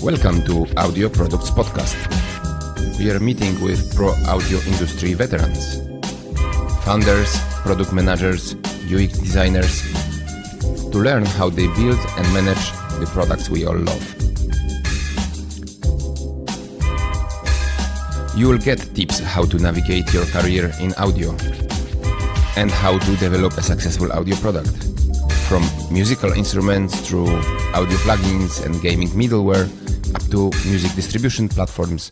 Welcome to Audio Products Podcast. We are meeting with pro audio industry veterans, founders, product managers, UX designers, to learn how they build and manage the products we all love. You will get tips how to navigate your career in audio and how to develop a successful audio product. From musical instruments through audio plugins and gaming middleware up to music distribution platforms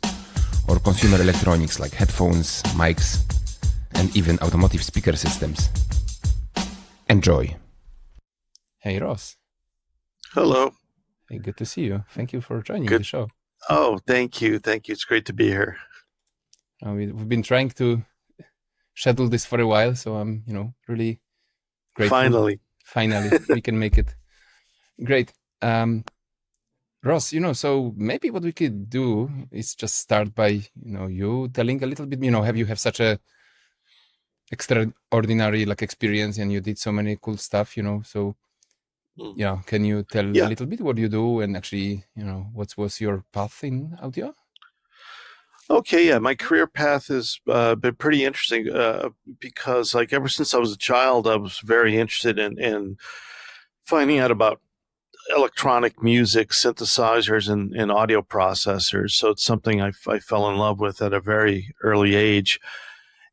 or consumer electronics like headphones, mics, and even automotive speaker systems. Enjoy. Hey, Ross. Hello. Hey, good to see you. Thank you for joining the show. Oh, thank you. Thank you. It's great to be here. We've been trying to schedule this for a while, so I'm, really grateful. Finally, we can make it. Great. Ross, so maybe what we could do is just start by, you telling a little bit, you have such a extraordinary experience and you did so many cool stuff, so can you tell a little bit what you do and actually, what was your path in audio? Okay, yeah, my career path has been pretty interesting because ever since I was a child, I was very interested in finding out about electronic music, synthesizers, and audio processors. So it's something I fell in love with at a very early age.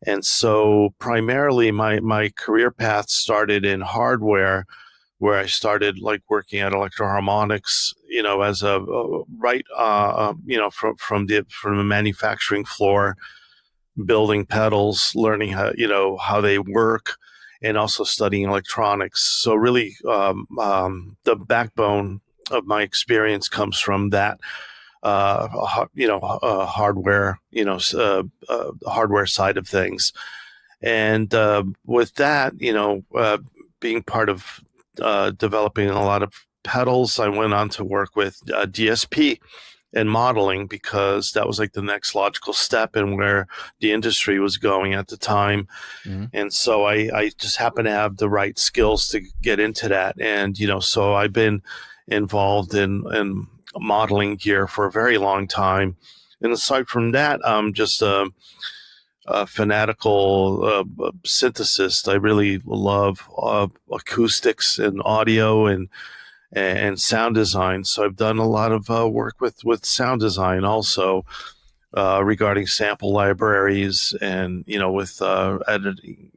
And so primarily my career path started in hardware, where I started working at Electro-Harmonix, as from the manufacturing floor, building pedals, learning how they work, and also studying electronics. So really, the backbone of my experience comes from that, hardware, hardware side of things. And with that, being part of developing a lot of pedals, I went on to work with DSP and modeling because that was the next logical step in where the industry was going at the time. Mm-hmm. And so I just happened to have the right skills to get into that. And, so I've been involved in modeling gear for a very long time. And aside from that, I'm just a fanatical synthesist. I really love acoustics and audio and sound design. So I've done a lot of work with sound design also regarding sample libraries and, with editing,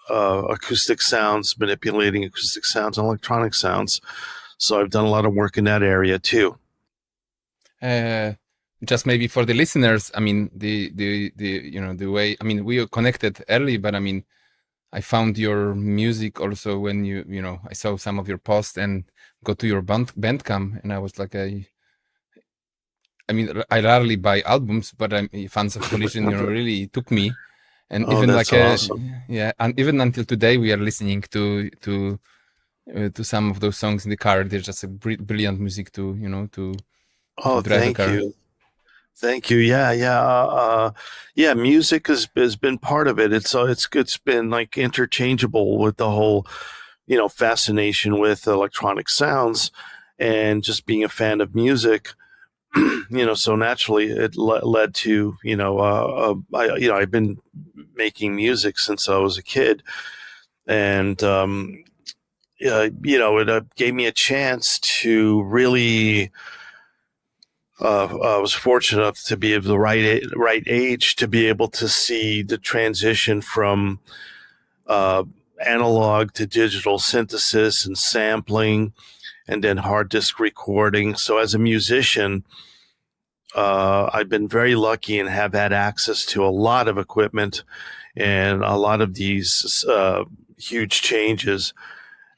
acoustic sounds, manipulating acoustic sounds and electronic sounds. So I've done a lot of work in that area too. Just maybe for the listeners, the way, we are connected early, but I found your music also when I saw some of your posts and got to your Bandcamp, and I was I rarely buy albums, but Fans of Collision, really took me, and even awesome. And even until today we are listening to some of those songs in the car. There's just a brilliant music to drive the car. Thank you. Thank you. Yeah. Music has been part of it. It's been interchangeable with the whole, fascination with electronic sounds and just being a fan of music. So naturally it led to, I've been making music since I was a kid, and it gave me a chance to really. I was fortunate enough to be of the right age to be able to see the transition from analog to digital synthesis and sampling, and then hard disk recording. So as a musician, I've been very lucky and have had access to a lot of equipment and a lot of these huge changes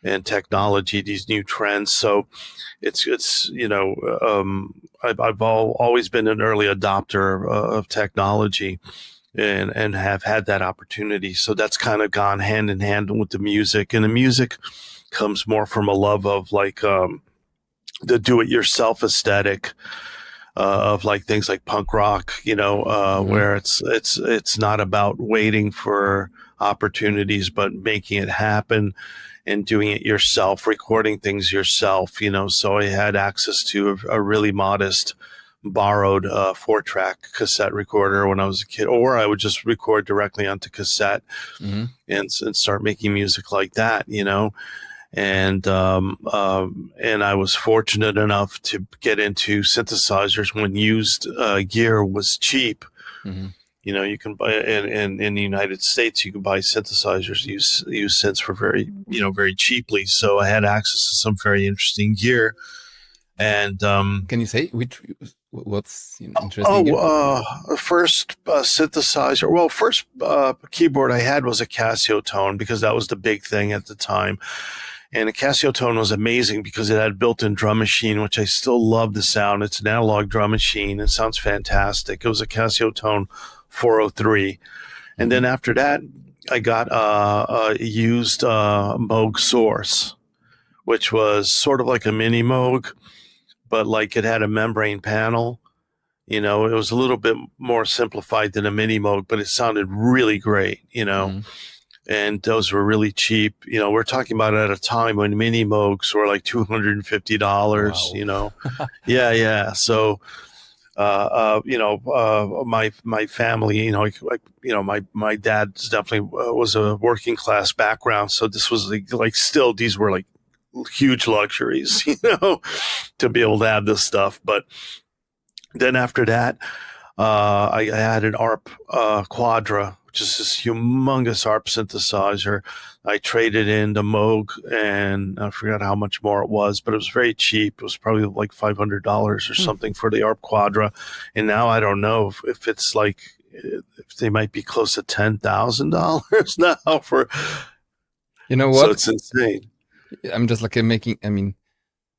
in technology, these new trends. So it's I've always been an early adopter of technology and have had that opportunity. So that's kind of gone hand in hand with the music. And the music comes more from a love of the do-it-yourself aesthetic of things like punk rock, where it's not about waiting for opportunities, but making it happen and doing it yourself, recording things yourself, so I had access to a really modest borrowed 4-track cassette recorder when I was a kid, or I would just record directly onto cassette and start making music like that, and I was fortunate enough to get into synthesizers when used gear was cheap. You can buy in the United States, you can buy synthesizers, use synths for very cheaply. So I had access to some very interesting gear. And can you say what's interesting? First synthesizer. Well, first keyboard I had was a Casio Tone, because that was the big thing at the time. And a Casio Tone was amazing because it had built-in drum machine, which I still love the sound. It's an analog drum machine. It sounds fantastic. It was a Casio Tone 403. And then after that, I got a used Moog Source, which was sort of like a mini Moog, but like it had a membrane panel. It was a little bit more simplified than a mini Moog, but it sounded really great, And those were really cheap. We're talking about at a time when mini Moogs were like $250, Wow. Yeah. So, my family, my dad definitely was a working class background. So this was like still, these were like huge luxuries, to be able to have this stuff. But then after that, I had an ARP Quadra, which is this humongous ARP synthesizer. I traded in the Moog, and I forgot how much more it was, but it was very cheap. It was probably like $500 or something for the ARP Quadra. And now I don't know if it's like, if they might be close to $10,000 now for, you know what? So it's insane. I'm just like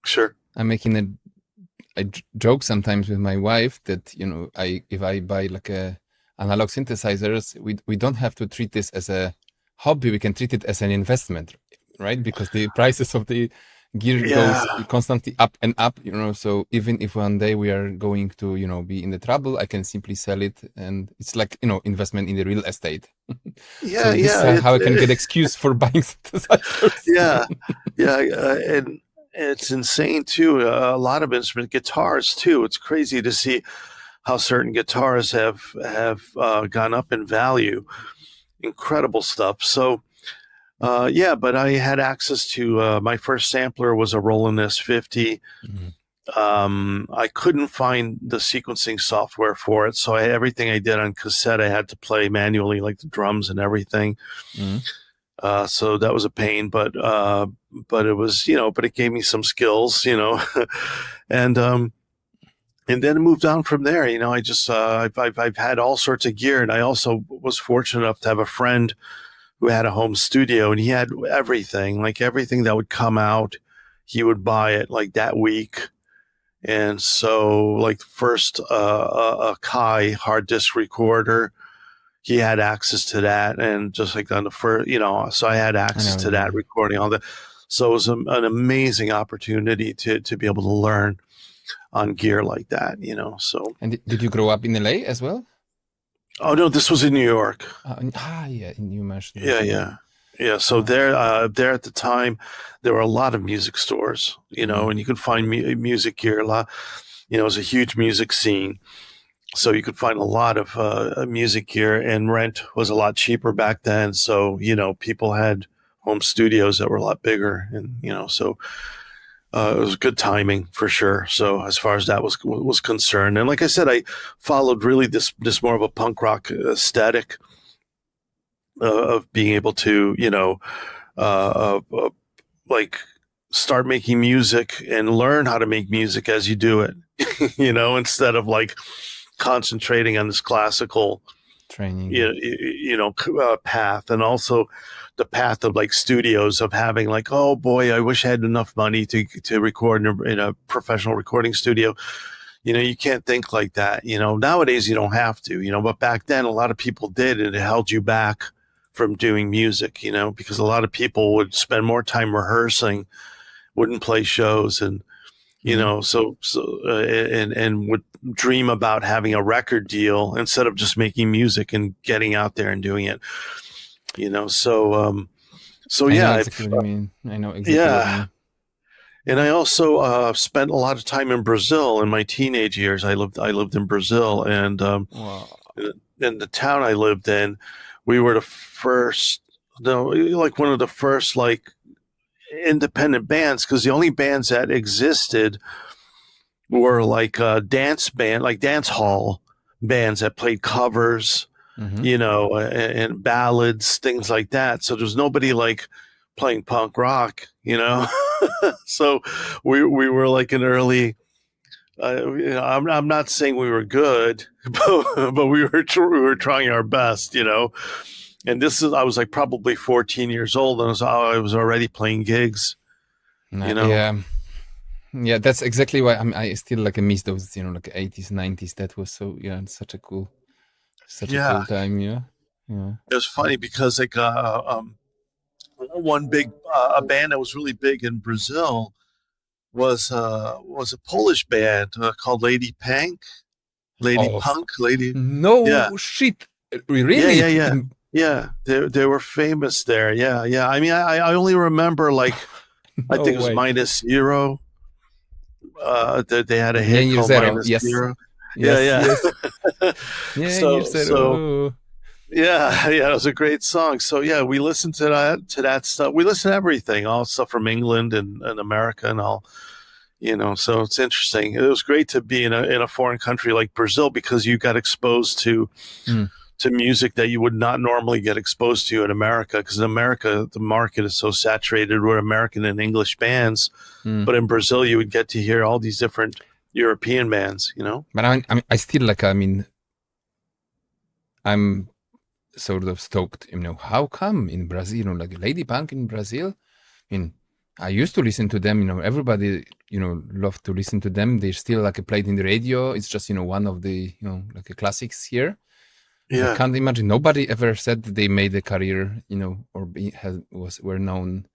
Sure. I'm making I joke sometimes with my wife that, if I buy like a analog synthesizers, we don't have to treat this as a hobby. We can treat it as an investment, right? Because the prices of the gear goes constantly up and up, so even if one day we are going to, be in the trouble, I can simply sell it, and it's like, investment in the real estate. So this is how I can get excuse for buying synthesizers. And it's insane too. A lot of instrument guitars too. It's crazy to see how certain guitars have gone up in value. Incredible stuff. So, but I had access to my first sampler was a Roland S50. I couldn't find the sequencing software for it, so everything I did on cassette I had to play manually, like the drums and everything. So that was a pain, but it was, but it gave me some skills, and then moved on from there. I just I've had all sorts of gear, and I also was fortunate enough to have a friend who had a home studio, and he had everything that would come out, he would buy it like that week. And so, like first a Kai hard disk recorder, he had access to that, and just like on the first, so I had access to that, recording all that. So it was an amazing opportunity to be able to learn on gear like that, so. And did you grow up in LA as well? Oh no, this was in New York. In New Mexico. Yeah. So there at the time, there were a lot of music stores, and you could find music gear a lot. It was a huge music scene, so you could find a lot of music gear, and rent was a lot cheaper back then. So people had home studios that were a lot bigger, and so. It was good timing for sure. So as far as that was concerned, and like I said, I followed really this more of a punk rock aesthetic of being able to, like start making music and learn how to make music as you do it, instead of like concentrating on this classical training, path, and also the path of like studios of having like, oh boy, I wish I had enough money to record in a professional recording studio. You can't think like that. Nowadays you don't have to, but back then a lot of people did, and it held you back from doing music, because a lot of people would spend more time rehearsing, wouldn't play shows, and and would dream about having a record deal instead of just making music and getting out there and doing it. So So I know yeah, exactly what you mean. I know exactly what you mean. And I also spent a lot of time in Brazil in my teenage years. I lived in Brazil, and Wow. in the town I lived in, we were the first, no, like one of the first like independent bands, because the only bands that existed were like dance hall bands that played covers, Mm-hmm. and ballads, things like that. So there's nobody like playing punk rock, So we were like an early. I'm not saying we were good, but we were trying our best, And I was like probably 14 years old, and I was already playing gigs, Yeah, that's exactly why I still like miss those, like 80s, 90s. That was such a cool time. Yeah. It was funny because like one big a band that was really big in Brazil was a Polish band called Lady Punk. No shit. Really? Yeah. They were famous there. Yeah. I mean, I only remember like I think it was Minus Zero. They had a hit called Minus Zero. Yes. Yeah, it was a great song. So yeah, we listened to that stuff. We listened to everything, all stuff from England and America and all. So it's interesting. It was great to be in a foreign country like Brazil, because you got exposed to music that you would not normally get exposed to in America. Because in America, the market is so saturated with American and English bands, but in Brazil, you would get to hear all these different European bands. But I still I'm sort of stoked. How come in Brazil? Like Lady Punk in Brazil. I mean, I used to listen to them. Everybody loved to listen to them. They're still like played in the radio. It's just one of the like classics here. Yeah. I can't imagine. Nobody ever said they made a career, or were known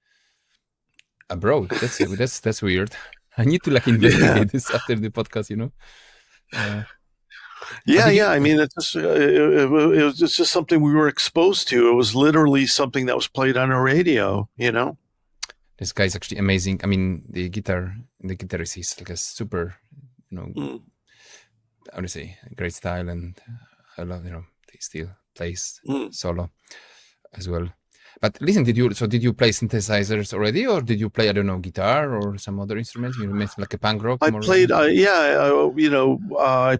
abroad. That's weird. I need to investigate this after the podcast. Yeah. I mean, it was just something we were exposed to. It was literally something that was played on a radio. This guy's actually amazing. I mean, the guitarist is like a super, how to say, great style, and I love, he still plays solo as well. But listen, did you play synthesizers already, or did you play, I don't know, guitar or some other instruments? You mentioned like a punk rock. I played, I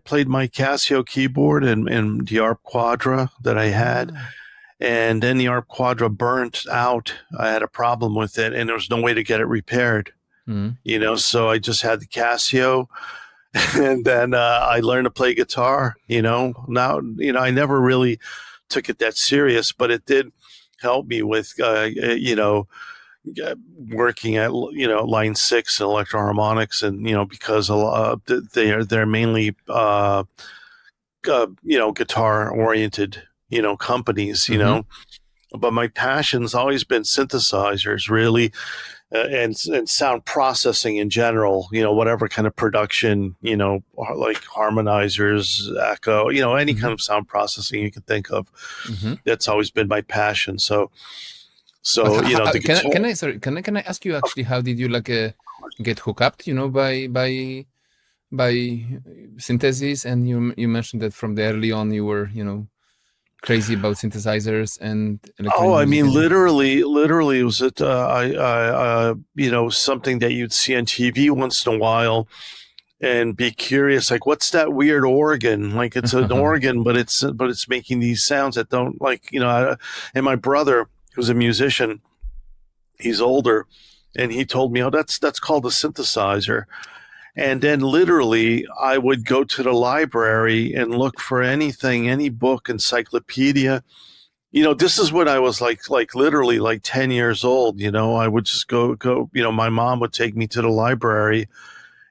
played my Casio keyboard and the ARP Quadra that I had. And then the ARP Quadra burnt out. I had a problem with it, and there was no way to get it repaired. So I just had the Casio, and then I learned to play guitar. Now I never really took it that serious, but it did help me with working at line 6 and electroharmonics, and because they're mainly guitar oriented companies, but my passion's always been synthesizers, really, and sound processing in general, whatever kind of production, like harmonizers, echo, any kind of sound processing you can think of. That's always been my passion. So can I ask you actually, how did you get hooked up, by synthesis? And you mentioned that from the early on you were, crazy about synthesizers and I mean, literally it was something that you'd see on TV once in a while and be curious, like, what's that weird organ? Like, it's an organ, but it's making these sounds that don't, like, and my brother, who's a musician, he's older, and he told me, that's called a synthesizer. And then literally I would go to the library and look for anything, any book, encyclopedia. This is when I was like literally like 10 years old. I would just go, my mom would take me to the library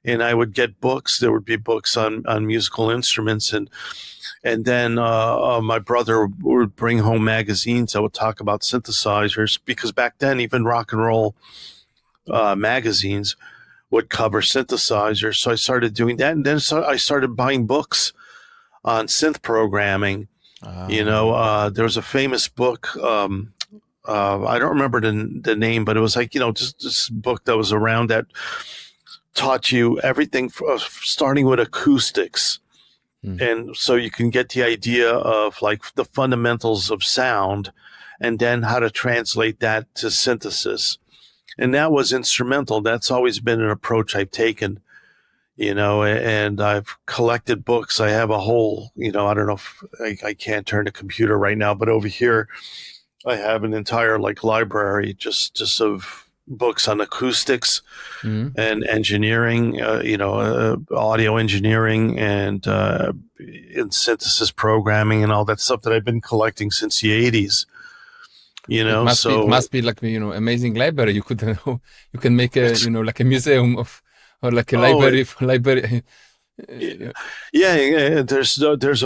and I would get books. There would be books on musical instruments. And then my brother would bring home magazines that would talk about synthesizers, because back then even rock and roll magazines would cover synthesizers. So I started doing that. And then I started buying books on synth programming. There was a famous book I don't remember the name, but it was like, just this book that was around that taught you everything starting with acoustics. And so you can get the idea of like the fundamentals of sound and then how to translate that to synthesis. And that was instrumental. That's always been an approach I've taken, and I've collected books. I have a whole, I don't know if I can't turn the computer right now, but over here I have an entire like library just of books on acoustics and engineering, audio engineering and synthesis programming and all that stuff that I've been collecting since the 80s. It must be like, amazing library. You could, you can make a, like a museum of, or like a library. Yeah. There's a vintage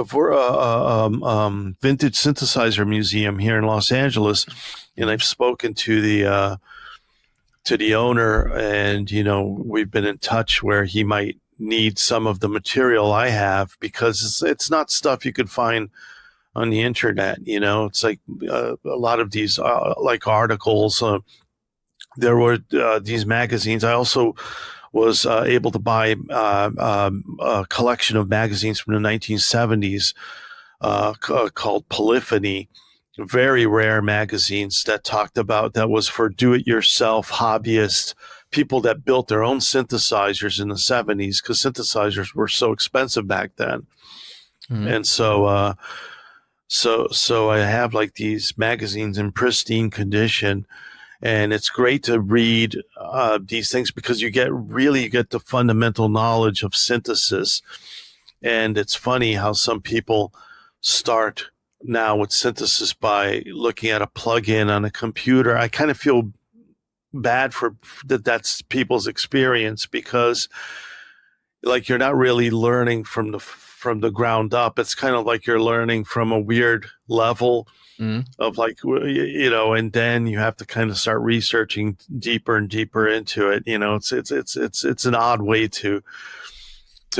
synthesizer museum here in Los Angeles, and I've spoken to the owner, and we've been in touch where he might need some of the material I have, because it's not stuff you could find on the internet. It's like a lot of these like articles. There were these magazines. I also was able to buy a collection of magazines from the 1970s called Polyphony. Very rare magazines that was for do-it-yourself hobbyists, people that built their own synthesizers in the 70s, because synthesizers were so expensive back then. And so I have like these magazines in pristine condition, and it's great to read these things because you get the fundamental knowledge of synthesis. And it's funny how some people start now with synthesis by looking at a plugin on a computer. I kind of feel bad for that's people's experience, because like you're not really learning from the ground up. It's kind of like you're learning from a weird level of like, and then you have to kind of start researching deeper and deeper into it. It's an odd way to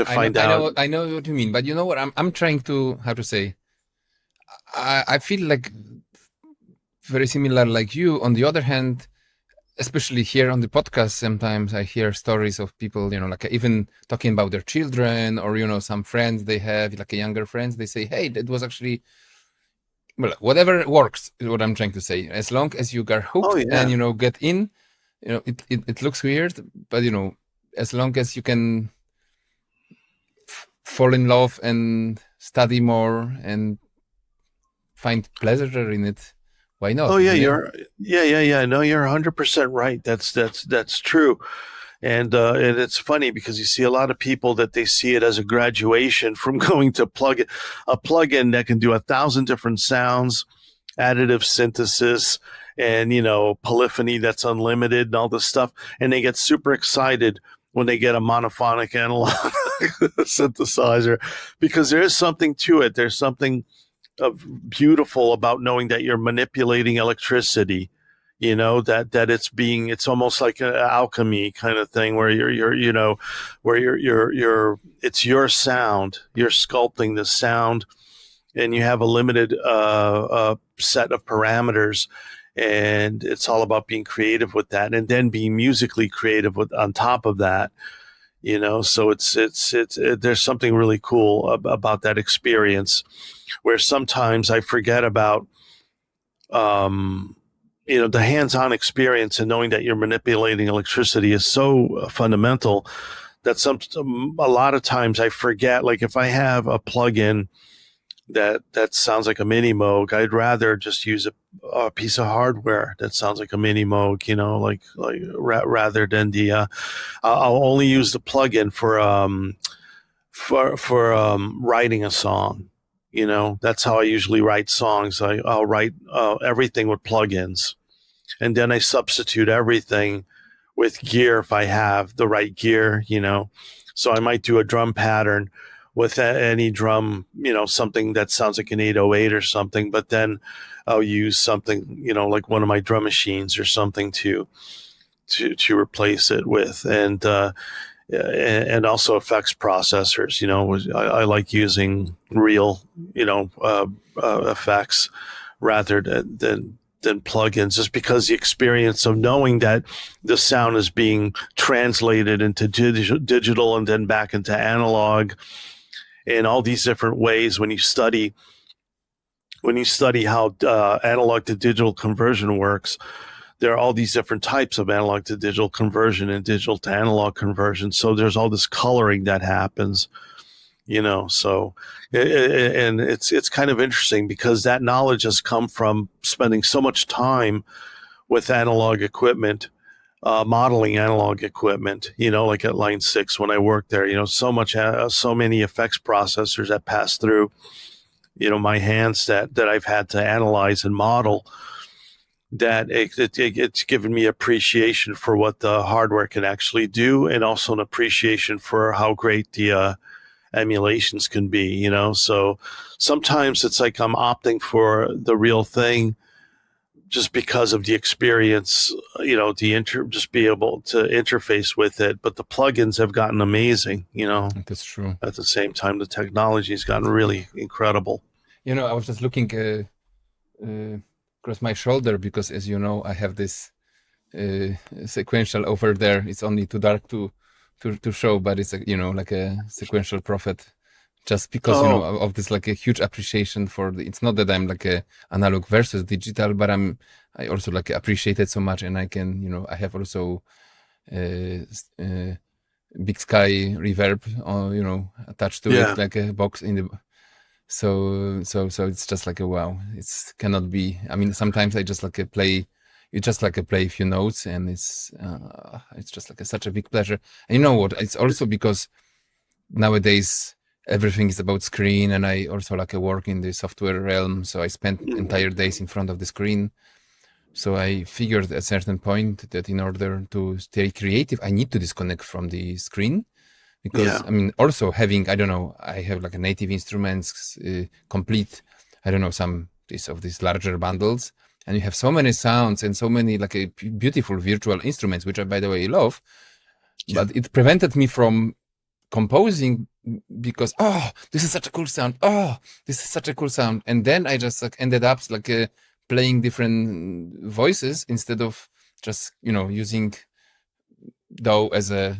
find out. I know what you mean, but you know what I'm trying to, how to say, I feel like very similar like you. On the other hand, especially here on the podcast, sometimes I hear stories of people, like even talking about their children, or, some friends they have, like younger friends, they say, hey, that was actually, well, whatever works is what I'm trying to say. As long as you get hooked and, get in, it looks weird, but, as long as you can fall in love and study more and find pleasure in it, why not? Oh yeah, No, you're 100% right. That's true. And it's funny because you see a lot of people that they see it as a graduation from going to a plugin that can do 1,000 different sounds, additive synthesis, and polyphony that's unlimited and all this stuff, and they get super excited when they get a monophonic analog synthesizer, because there is something to it. There's something beautiful about knowing that you're manipulating electricity, that it's almost like an alchemy kind of thing, where it's your sound, you're sculpting the sound, and you have a limited set of parameters, and it's all about being creative with that, and then being musically creative on top of that. So it's there's something really cool about that experience, where sometimes I forget about, the hands-on experience, and knowing that you're manipulating electricity is so fundamental that a lot of times I forget. Like if I have a plugin that sounds like a mini Moog, I'd rather just use a piece of hardware that sounds like a mini Moog, rather than I'll only use the plugin for writing a song. That's how I usually write songs. I'll write everything with plugins, and then I substitute everything with gear if I have the right gear. So I might do a drum pattern with any drum, something that sounds like an 808 or something, but then I'll use something, like one of my drum machines or something to replace it with, and also effects processors. I like using real, effects rather than plugins, just because the experience of knowing that the sound is being translated into digital and then back into analog in all these different ways. When you study how analog to digital conversion works, there are all these different types of analog to digital conversion and digital to analog conversion. So there's all this coloring that happens, so, and it's kind of interesting because that knowledge has come from spending so much time with analog equipment, modeling analog equipment, like at Line 6 when I worked there, so many effects processors that pass through, my hands that I've had to analyze and model, that it's given me appreciation for what the hardware can actually do, and also an appreciation for how great the emulations can be, So sometimes it's like I'm opting for the real thing just because of the experience, just be able to interface with it. But the plugins have gotten amazing, That's true. At the same time, the technology has gotten really incredible. I was just looking across my shoulder because, as you know, I have this sequential over there. It's only too dark to show, but it's like a sequential prophet, just because of this like a huge appreciation for it's not that I'm like a analog versus digital, but I also like appreciate it so much, and I can I have also Big Sky reverb attached to it, like a box in the. So it's just like a wow. It's cannot be. I mean, sometimes I just like play. You just like play a few notes, and it's just like such a big pleasure. And you know what? It's also because nowadays everything is about screen, and I also like work in the software realm. So I spend entire days in front of the screen. So I figured at a certain point that in order to stay creative, I need to disconnect from the screen. Because I mean, also having, I don't know, I have like a native instruments, complete, I don't know, some of these larger bundles, and you have so many sounds and so many like beautiful virtual instruments, which I, by the way, love. But it prevented me from composing because, this is such a cool sound. This is such a cool sound. And then I just like ended up like playing different voices instead of just, using DAW as a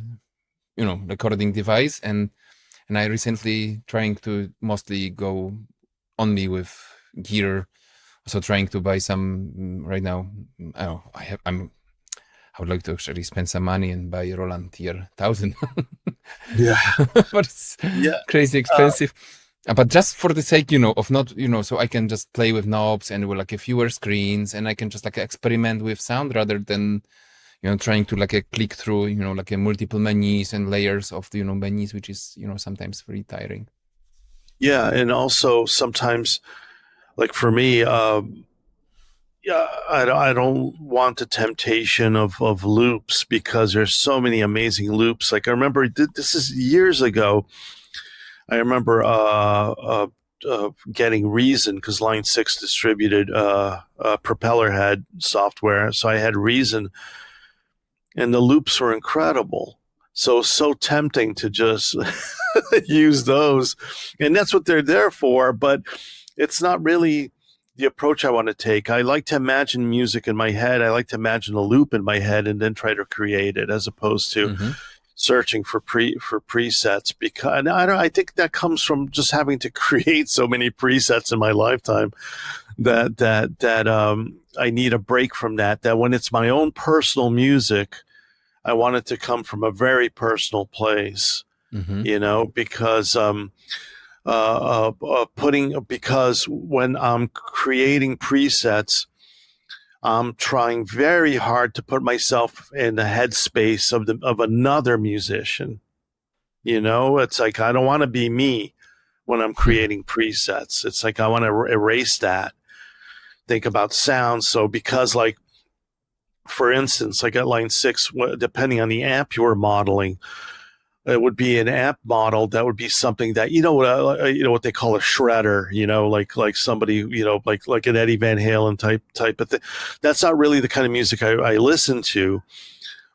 recording device, and I recently trying to mostly go only with gear, also trying to buy some right now. I would like to actually spend some money and buy Roland TR-1000. But it's crazy expensive. But just for the sake, of not, so I can just play with knobs and with like a fewer screens, and I can just like experiment with sound rather than trying to like click through, like multiple menus and layers of the, menus, which is, sometimes very tiring. Yeah. And also sometimes, like for me, I don't want the temptation of loops, because there's so many amazing loops. Like I remember, this is years ago, I remember getting Reason, because Line 6 distributed propeller head software. So I had Reason, and the loops were incredible. So tempting to just use those. And that's what they're there for, but it's not really the approach I want to take. I like to imagine music in my head. I like to imagine a loop in my head and then try to create it, as opposed to searching for presets. Because I think that comes from just having to create so many presets in my lifetime that I need a break from that when it's my own personal music, I want it to come from a very personal place, because because when I'm creating presets, I'm trying very hard to put myself in the headspace of another musician. It's like I don't want to be me when I'm creating presets. It's like I want to erase that. Think about sound. So because, like, for instance, like at Line 6, depending on the amp you were modeling, it would be an amp model that would be something that what they call a shredder, like somebody, like an Eddie Van Halen type of thing. That's not really the kind of music I listen to,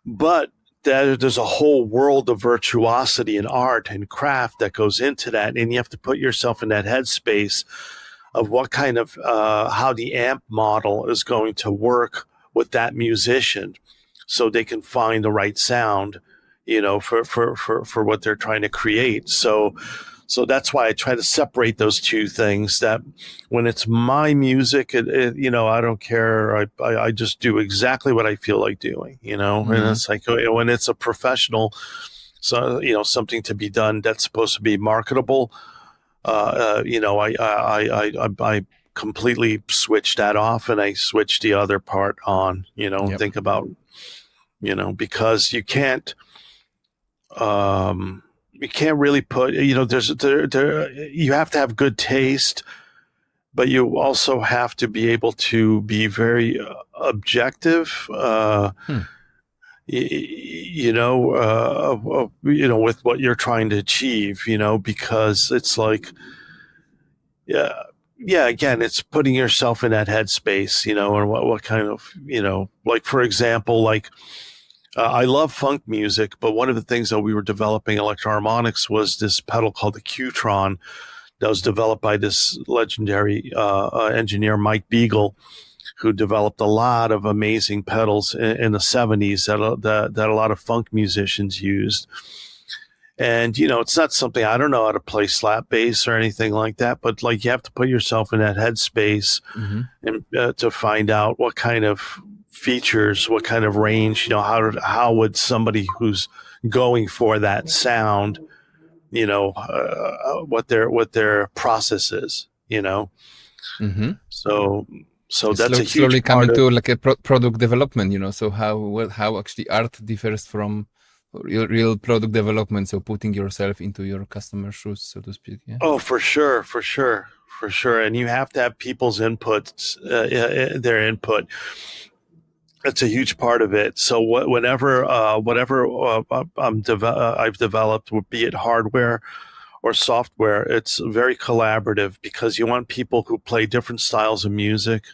but there's a whole world of virtuosity and art and craft that goes into that, and you have to put yourself in that headspace of what kind of how the amp model is going to work with that musician, so they can find the right sound, for what they're trying to create. So that's why I try to separate those two things. That when it's my music, I don't care. I just do exactly what I feel like doing, And it's like when it's a professional, so something to be done that's supposed to be marketable. I completely switch that off, and I switch the other part on. Yep. Think about, because you can't really put, you have to have good taste, but you also have to be able to be very objective, with what you're trying to achieve, because it's like, again, it's putting yourself in that headspace, and what kind of, like, for example, like, I love funk music, but one of the things that we were developing electroharmonics was this pedal called the Qtron that was developed by this legendary engineer, Mike Beagle, who developed a lot of amazing pedals in the 70s that a lot of funk musicians used. And, it's not something, I don't know how to play slap bass or anything like that, but like you have to put yourself in that headspace and to find out what kind of features, what kind of range, how would somebody who's going for that sound, what their process is, So it's that's a huge slowly part coming to like a product development, so how actually art differs from real product development. So putting yourself into your customer shoes, so to speak. Yeah. Oh, for sure. And you have to have people's inputs, their input. That's a huge part of it. So whatever I've developed, be it hardware or software, it's very collaborative, because you want people who play different styles of music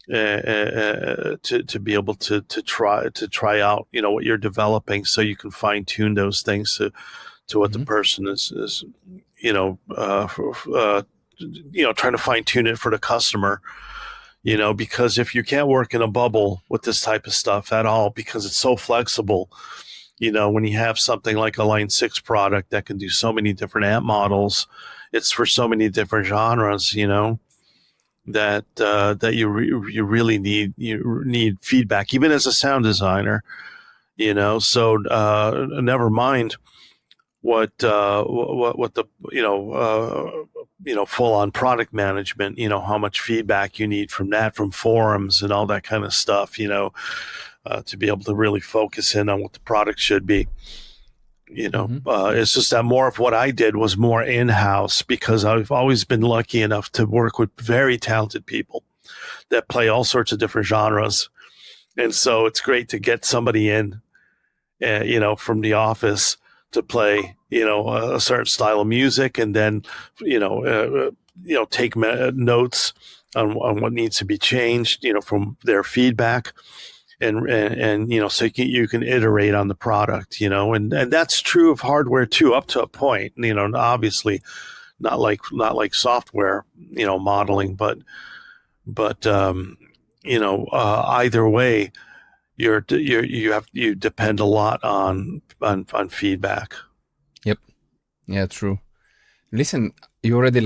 to be able to try out, what you're developing, so you can fine tune those things to what the person is trying to fine tune it for the customer. Because if you can't work in a bubble with this type of stuff at all, because it's so flexible, when you have something like a Line 6 product that can do so many different amp models, it's for so many different genres, that you really need feedback, even as a sound designer, so never mind what the full on product management, how much feedback you need from forums and all that kind of stuff, to be able to really focus in on what the product should be. It's just that more of what I did was more in-house, because I've always been lucky enough to work with very talented people that play all sorts of different genres. And so it's great to get somebody in, from the office to play, a certain style of music, and then, take notes on what needs to be changed, from their feedback. And so you can iterate on the product, and that's true of hardware too, up to a point, obviously not like software, modeling, but either way, you depend a lot on feedback. Yep. Yeah, true. Listen, you already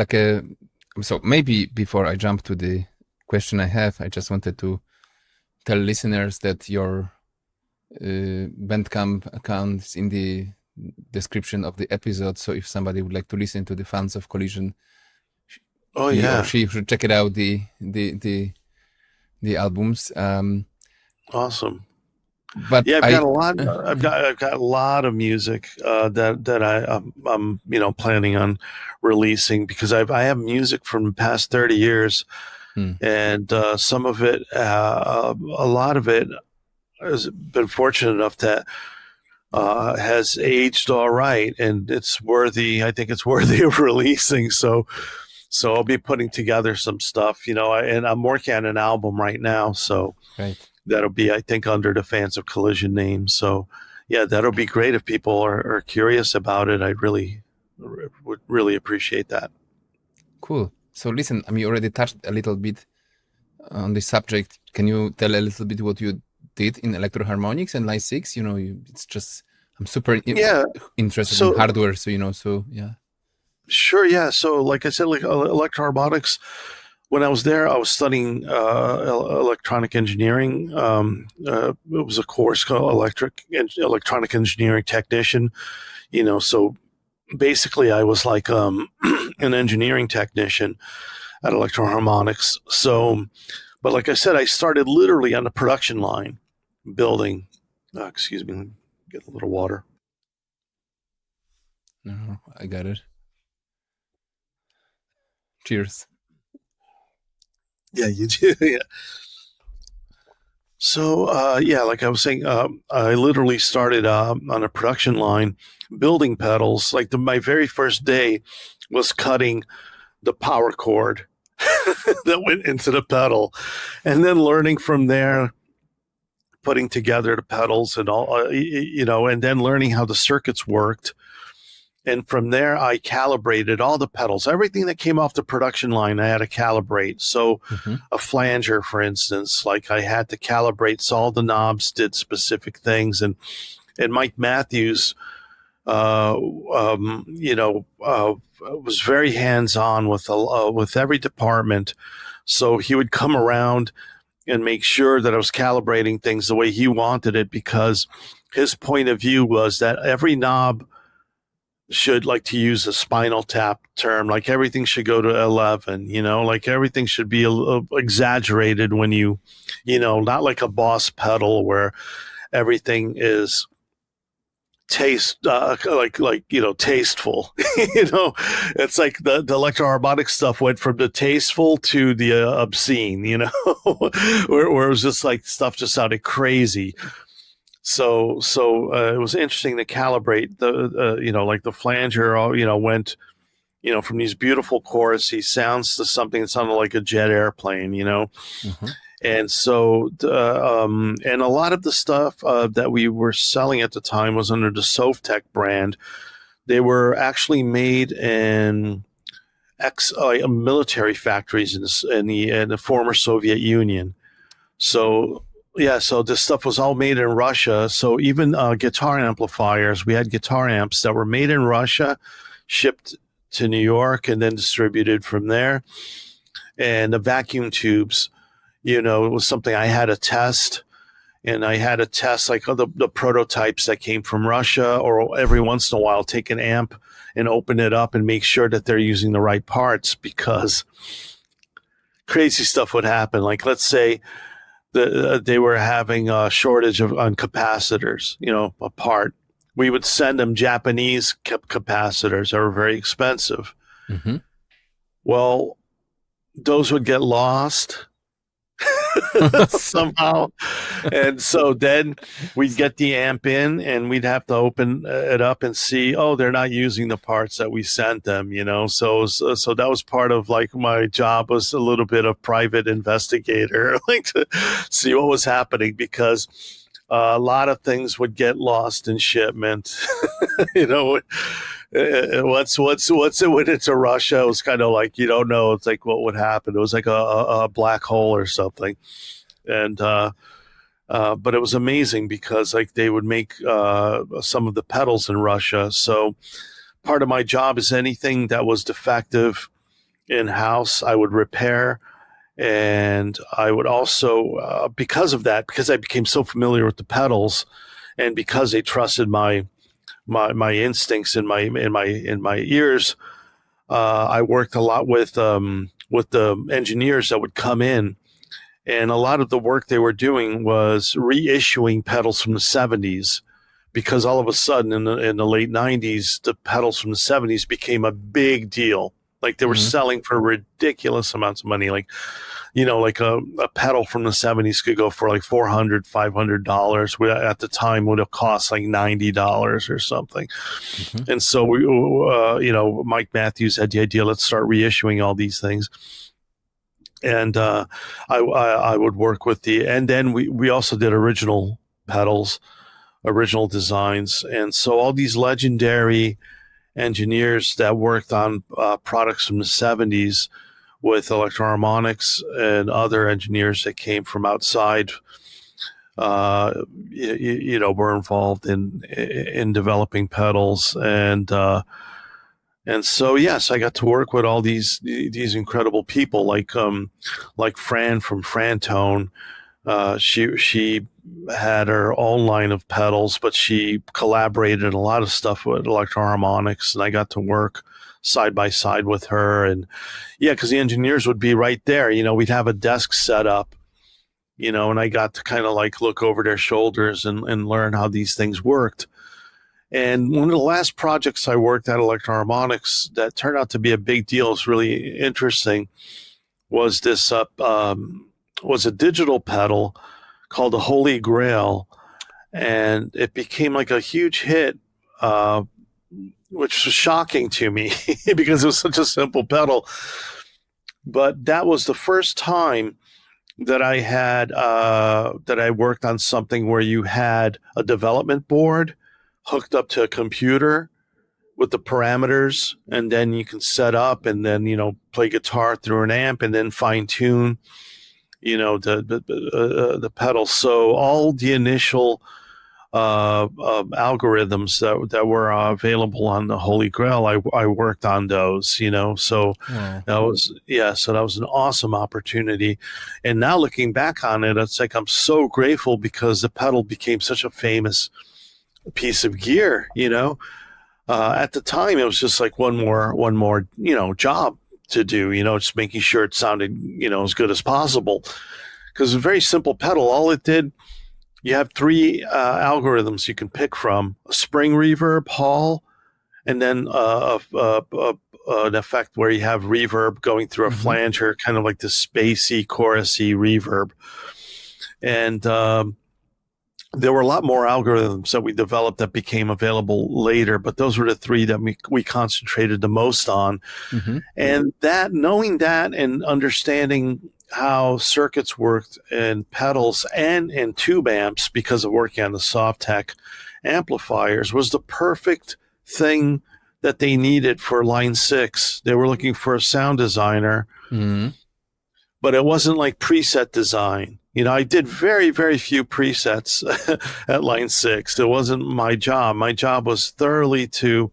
so maybe before I jump to the question I have, I just wanted to tell listeners that your Bandcamp account is in the description of the episode. So if somebody would like to listen to the Fans of Collision, he or she should check it out, the albums. Awesome. But yeah, I've got a lot of music that I'm planning on releasing, because I have music from the past 30 years. And some of it, a lot of it, has been fortunate enough that has aged all right, and it's worthy. I think it's worthy of releasing. So I'll be putting together some stuff, and I'm working on an album right now. So that'll be, I think, under the Fans of Collision name. So yeah, that'll be great if people are curious about it. I would really appreciate that. Cool. So listen, I mean, you already touched a little bit on this subject. Can you tell a little bit what you did in Electro Harmonics and Line 6? You know, it's just, I'm super interested in hardware. So, you know, so yeah. Sure, yeah. So like I said, like Electro Harmonics, when I was there, I was studying electronic engineering. It was a course called Electronic Engineering Technician. You know, so basically I was like an engineering technician at Electro Harmonics. So, but like I said, I started literally on the production line building. Excuse me, let me get a little water. No, I got it. Cheers. Yeah, you do. Yeah. So, yeah, like I was saying, I literally started on a production line building pedals. Like my very first day was cutting the power cord that went into the pedal, and then learning from there, putting together the pedals and all, you know, and then learning how the circuits worked. And from there, I calibrated all the pedals. Everything that came off the production line, I had to calibrate. So a flanger, for instance, like I had to calibrate. So all the knobs did specific things. And Mike Matthews, you know, was very hands-on with every department. So he would come around and make sure that I was calibrating things the way he wanted it, because his point of view was that every knob should, like to use a Spinal Tap term, like everything should go to 11, you know, like everything should be exaggerated when you know, not like a Boss pedal where everything is like you know, tasteful. You know, it's like the Electro Harmonic stuff went from the tasteful to the obscene, you know, where it was just like stuff just sounded crazy. So it was interesting to calibrate the, you know, like the flanger, you know, went, you know, from these beautiful choruses sounds to something that sounded like a jet airplane, you know. And so, and a lot of the stuff that we were selling at the time was under the Sovtek brand. They were actually made in military factories in the former Soviet Union. So, yeah, so this stuff was all made in Russia. So even guitar amplifiers, we had guitar amps that were made in Russia, shipped to New York, and then distributed from there. And the vacuum tubes, you know, it was something I had to test. And I had to test like the prototypes that came from Russia, or every once in a while take an amp and open it up and make sure that they're using the right parts, because crazy stuff would happen. Like, let's say they were having a shortage on capacitors, you know, a part. We would send them Japanese capacitors that were very expensive. Well, those would get lost somehow. And so then we'd get the amp in and we'd have to open it up and see, oh, they're not using the parts that we sent them, you know. So that was part of like my job, was a little bit of private investigator, like to see what was happening, because a lot of things would get lost in shipment. You know, once it went into Russia, it was kind of like, you don't know, it's like what would happen. It was like a black hole or something. And but it was amazing, because like they would make some of the pedals in Russia. So part of my job is anything that was defective in-house, I would repair. And I would also, because of that, because I became so familiar with the pedals, and because they trusted my instincts in my ears, I worked a lot with the engineers that would come in, and a lot of the work they were doing was reissuing pedals from the 70s, because all of a sudden in the late 90s, the pedals from the 70s became a big deal. Like they were selling for ridiculous amounts of money. Like, you know, like a pedal from the 70s could go for like $400, $500. At the time would have cost like $90 or something. And so we, you know, Mike Matthews had the idea, let's start reissuing all these things. And I would work with and then we also did original pedals, original designs. And so all these legendary engineers that worked on products from the 70s with Electro-Harmonics and other engineers that came from outside. Were involved in developing pedals, and so yes, I got to work with all these incredible people like Fran from Frantone. She had her own line of pedals, but she collaborated in a lot of stuff with Electro-Harmonics, and I got to work side by side with her. And yeah, because the engineers would be right there. We'd have a desk set up, and I got to kind of like look over their shoulders and learn how these things worked. And one of the last projects I worked at Electro-Harmonics that turned out to be a big deal, is really interesting, was this was a digital pedal called the Holy Grail, and it became like a huge hit, which was shocking to me because it was such a simple pedal. But that was the first time that I had that I worked on something where you had a development board hooked up to a computer with the parameters, and then you can set up and then play guitar through an amp and then fine tune the pedal. So all the initial algorithms that were available on the Holy Grail, I worked on those, so that was an awesome opportunity. And now looking back on it, it's like I'm so grateful because the pedal became such a famous piece of gear. At the time it was just like one more job to do, just making sure it sounded as good as possible, because it's a very simple pedal. All it did, you have three algorithms you can pick from: a spring reverb, Hall, and then an effect where you have reverb going through a flanger, kind of like the spacey, chorusy reverb. And there were a lot more algorithms that we developed that became available later, but those were the three that we concentrated the most on. And knowing that and understanding how circuits worked in pedals and in tube amps, because of working on the Softtek amplifiers, was the perfect thing that they needed for Line 6. They were looking for a sound designer, but it wasn't like preset design. I did very, very few presets at Line 6. It wasn't my job. My job was thoroughly to,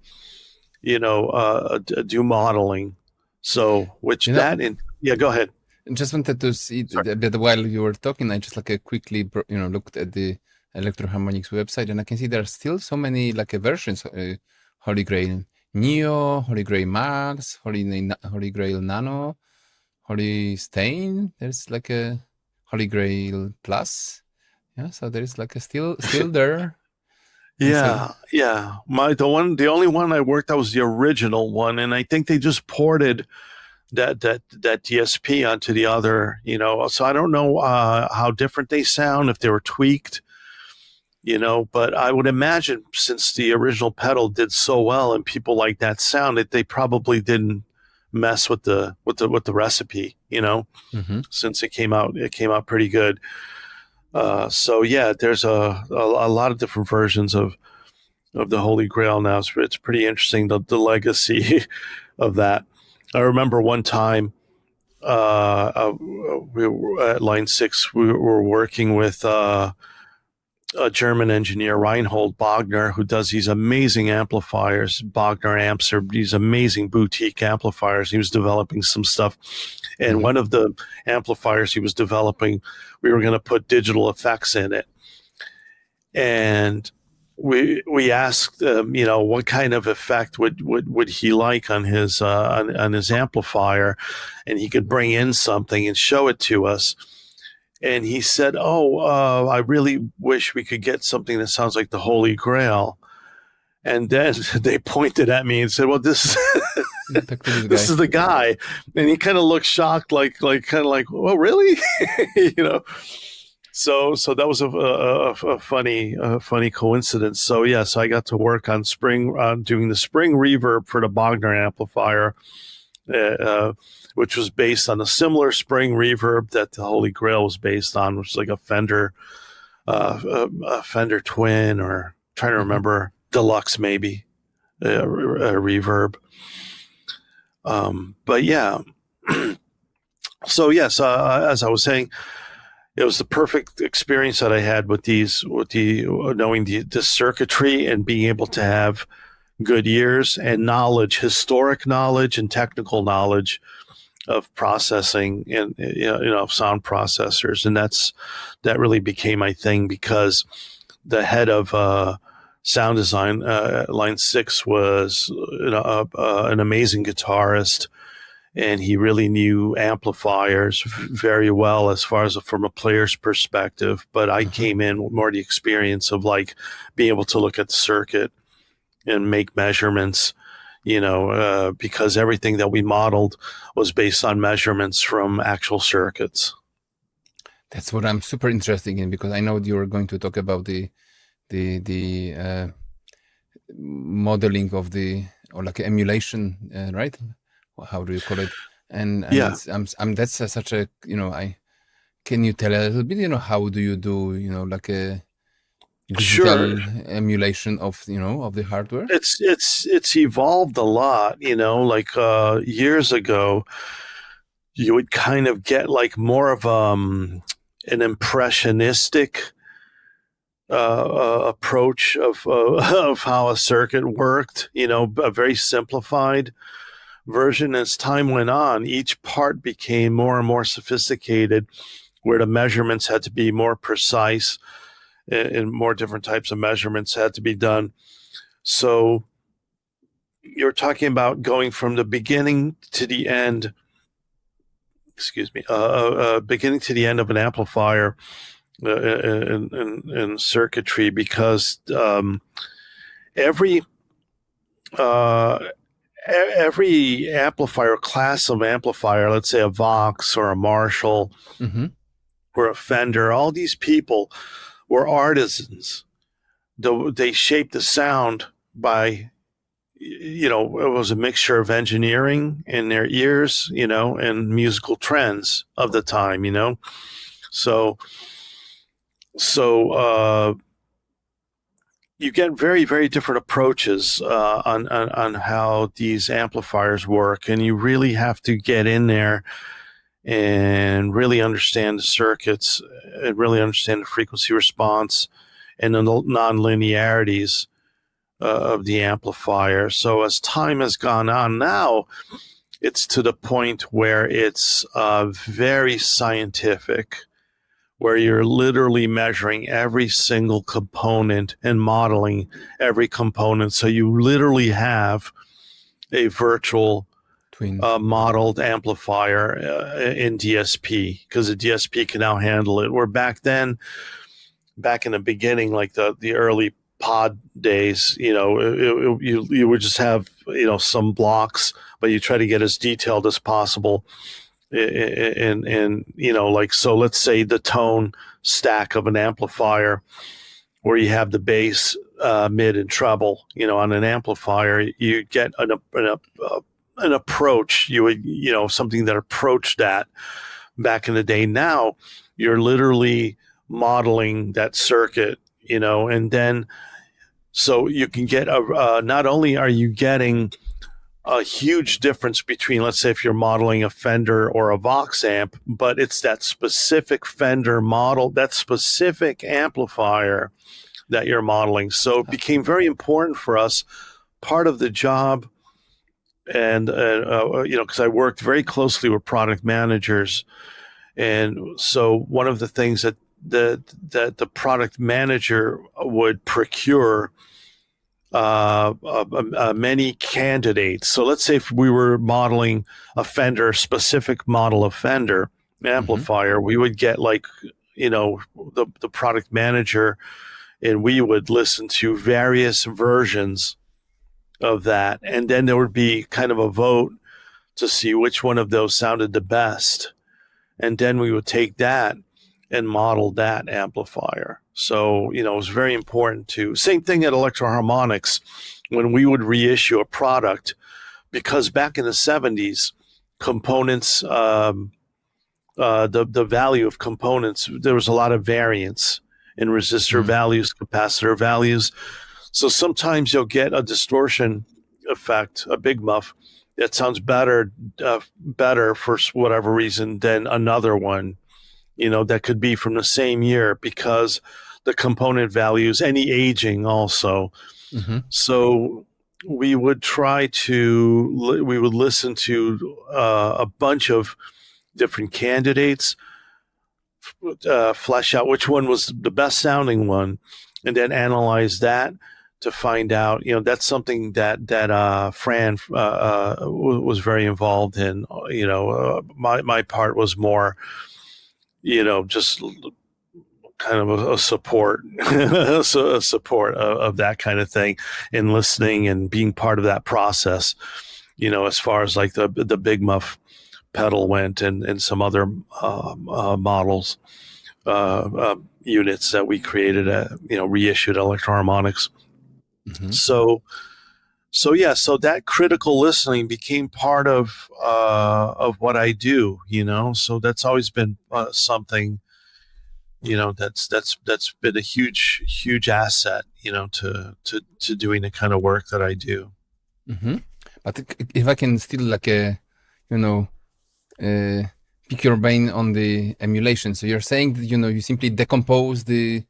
do modeling. So, yeah, go ahead. I just wanted to see that while you were talking, I just quickly, looked at the Electro-Harmonics website, and I can see there are still so many versions. Holy Grail Neo, Holy Grail Max, Holy Grail Nano, Holy Stain. There's a Holy Grail Plus. Yeah, so there is still there. Yeah. The only one I worked on was the original one, and I think they just ported that DSP onto the other, so I don't know how different they sound, if they were tweaked, but I would imagine, since the original pedal did so well and people like that sound, that they probably didn't mess with the recipe, since it came out pretty good. So yeah, there's a lot of different versions of the Holy Grail now. So it's pretty interesting, the legacy of that. I remember one time we were at Line 6, we were working with a German engineer, Reinhold Bogner, who does these amazing amplifiers. Bogner amps are these amazing boutique amplifiers. He was developing some stuff. And one of the amplifiers he was developing, we were going to put digital effects in it. And we asked what kind of effect would he like on his amplifier, and he could bring in something and show it to us. And he said, I really wish we could get something that sounds like the Holy Grail. And then they pointed at me and said, well, this this is the guy. And he kind of looked shocked, like oh, really? So that was a funny coincidence. So yeah, so I got to work on doing the spring reverb for the Bogner amplifier, which was based on a similar spring reverb that the Holy Grail was based on, which is like a Fender Twin, or trying to remember, Deluxe maybe, a reverb. But yeah. So yes, as I was saying, it was the perfect experience that I had with knowing the circuitry and being able to have good ears and knowledge, historic knowledge and technical knowledge of processing and sound processors. And that really became my thing, because the head of sound design, Line 6, was an amazing guitarist, and he really knew amplifiers very well as far as from a player's perspective. But I came in with more the experience of like being able to look at the circuit and make measurements, because everything that we modeled was based on measurements from actual circuits. That's what I'm super interested in, because I know you were going to talk about the modeling of or like emulation, right? How do you call it? And yeah, that's such a, can you tell a little bit, how do you do, like a digital emulation of, of the hardware? It's evolved a lot, like years ago, you would kind of get like more of an impressionistic approach of how a circuit worked, a very simplified version. As time went on, each part became more and more sophisticated, where the measurements had to be more precise and more different types of measurements had to be done. So you're talking about going from the beginning to the end, beginning to the end of an amplifier in circuitry, because every amplifier, class of amplifier, let's say a Vox or a Marshall or a Fender, all these people were artisans. They shaped the sound by, it was a mixture of engineering in their ears, and musical trends of the time, So you get very, very different approaches on how these amplifiers work, and you really have to get in there and really understand the circuits and really understand the frequency response and the non-linearities of the amplifier. So as time has gone on, now it's to the point where it's very scientific, where you're literally measuring every single component and modeling every component. So you literally have a virtual modeled amplifier in DSP, because the DSP can now handle it. Where back in the beginning, like the early pod days, you would just have, some blocks, but you try to get as detailed as possible. And like, so let's say the tone stack of an amplifier, where you have the bass, mid, and treble, on an amplifier, you get an approach. You would, something that approached that back in the day. Now you're literally modeling that circuit, and then so you can get not only are you getting a huge difference between, let's say, if you're modeling a Fender or a Vox amp, but it's that specific Fender model, that specific amplifier that you're modeling. So it became very important for us, part of the job, and because I worked very closely with product managers, and so one of the things that the product manager would procure many candidates. So let's say if we were modeling a Fender, specific model of Fender amplifier, we would get the product manager, and we would listen to various versions of that. And then there would be kind of a vote to see which one of those sounded the best. And then we would take that and model that amplifier. So, it was very important to, same thing at Electro-Harmonix, when we would reissue a product, because back in the 70s, components, the value of components, there was a lot of variance in resistor values, capacitor values. So sometimes you'll get a distortion effect, a big muff, that sounds better for whatever reason than another one, that could be from the same year, because the component values, any aging also. Mm-hmm. So we would listen to a bunch of different candidates, flesh out which one was the best sounding one, and then analyze that to find out, that's something that Fran was very involved in. My part was more, just kind of a support, a support of that kind of thing, and listening and being part of that process. As far as like the Big Muff pedal went, and some other models, units that we created, reissued Electro-Harmonics. Mm-hmm. So that critical listening became part of what I do, so that's always been something, that's been a huge asset, to doing the kind of work that I do. Mm-hmm. But if I can still pick your brain on the emulation. So you're saying that, you simply decompose the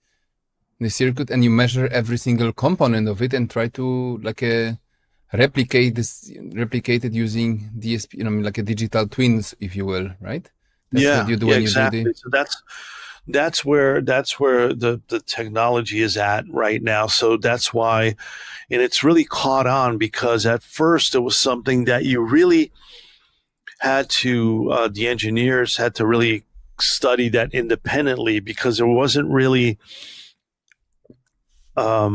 circuit and you measure every single component of it and try to replicate it using DSP, like a digital twins, if you will, right? That's what you do when exactly. You do So that's where the technology is at right now. So that's why, and it's really caught on, because at first it was something that you really had to, the engineers had to really study that independently, because there wasn't really, I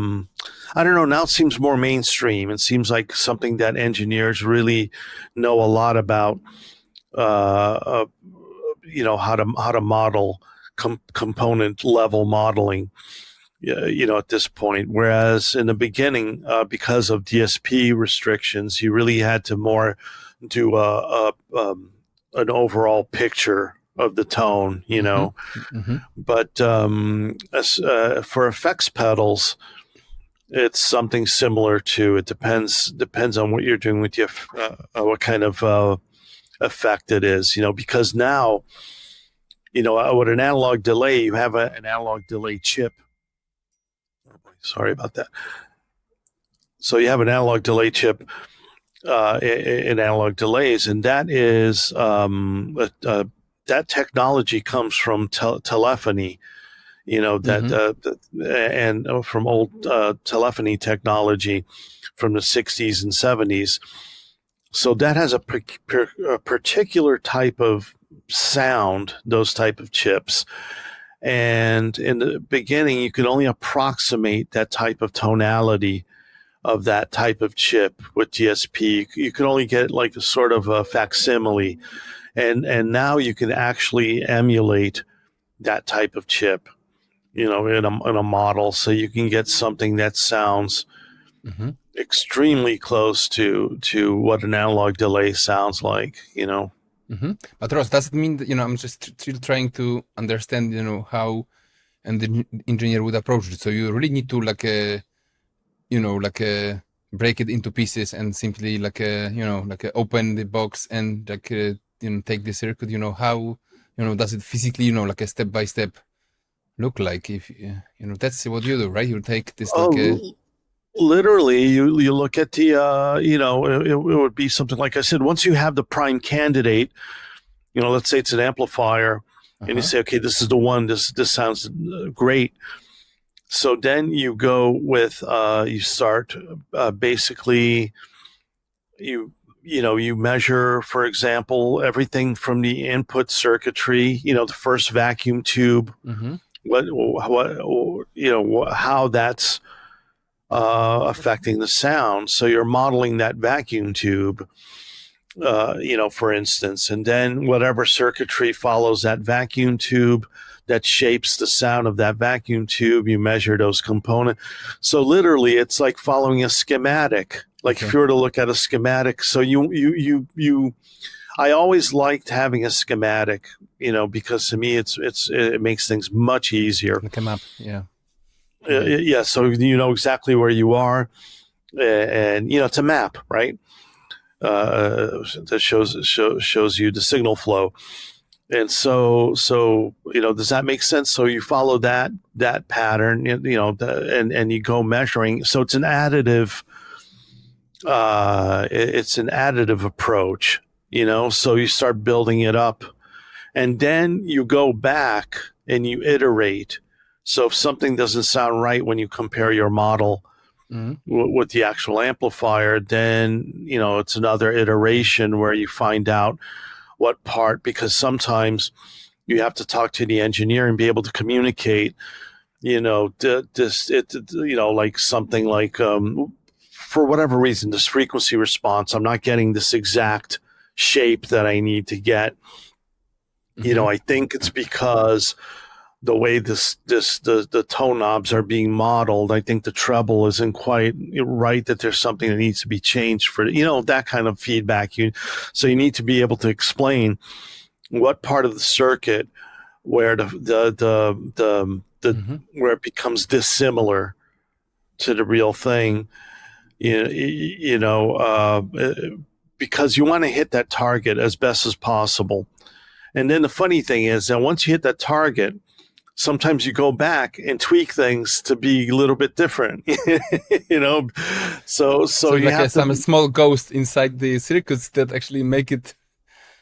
don't know, now it seems more mainstream. It seems like something that engineers really know a lot about, how to model component level modeling, at this point. Whereas in the beginning, because of DSP restrictions, you really had to more do an overall picture of the tone, Mm-hmm. Mm-hmm. But for effects pedals, it's something similar to. It depends on what you're doing with your what kind of effect it is, because now, with an analog delay, you have an analog delay chip. Sorry about that. So you have an analog delay chip in analog delays, and that is that technology comes from telephony, and from old telephony technology from the 60s and 70s. So that has a particular type of sound, those type of chips. And in the beginning, you could only approximate that type of tonality of that type of chip with DSP. You could only get like a sort of a facsimile. And now you can actually emulate that type of chip, in a model. So you can get something that sounds extremely close to what an analog delay sounds like, Mm-hmm. But Ross, does it mean that, I'm just still trying to understand, how an engineer would approach it. So you really need to break it into pieces and simply open the box and take the circuit. How does it physically, like a step by step look like? If that's what you do, right? You take this literally, you look at the it would be something like I said. Once you have the prime candidate, let's say it's an amplifier, and you say, okay, this is the one. This sounds great. So then you go with you start basically you measure, for example, everything from the input circuitry. The first vacuum tube. Mm-hmm. How that's affecting the sound. So you're modeling that vacuum tube, for instance, and then whatever circuitry follows that vacuum tube that shapes the sound of that vacuum tube, you measure those components. So literally, it's like following a schematic. Like if you were to look at a schematic, so I always liked having a schematic, because to me it makes things much easier. Like a map, yeah. So you know exactly where you are, and it's a map, right? that shows you the signal flow. And so does that make sense? So you follow that pattern, and you go measuring. So it's an additive. It's an additive approach, So you start building it up, and then you go back and you iterate. So if something doesn't sound right when you compare your model with the actual amplifier, then it's another iteration where you find out what part, because sometimes you have to talk to the engineer and be able to communicate, like something like, for whatever reason, this frequency response, I'm not getting this exact shape that I need to get. I think it's because the way the tone knobs are being modeled, I think the treble isn't quite right, that there's something that needs to be changed for, that kind of feedback. So you need to be able to explain what part of the circuit where where it becomes dissimilar to the real thing, because you want to hit that target as best as possible. And then the funny thing is that once you hit that target, sometimes you go back and tweak things to be a little bit different, So you like have some small ghost inside the circuits that actually make it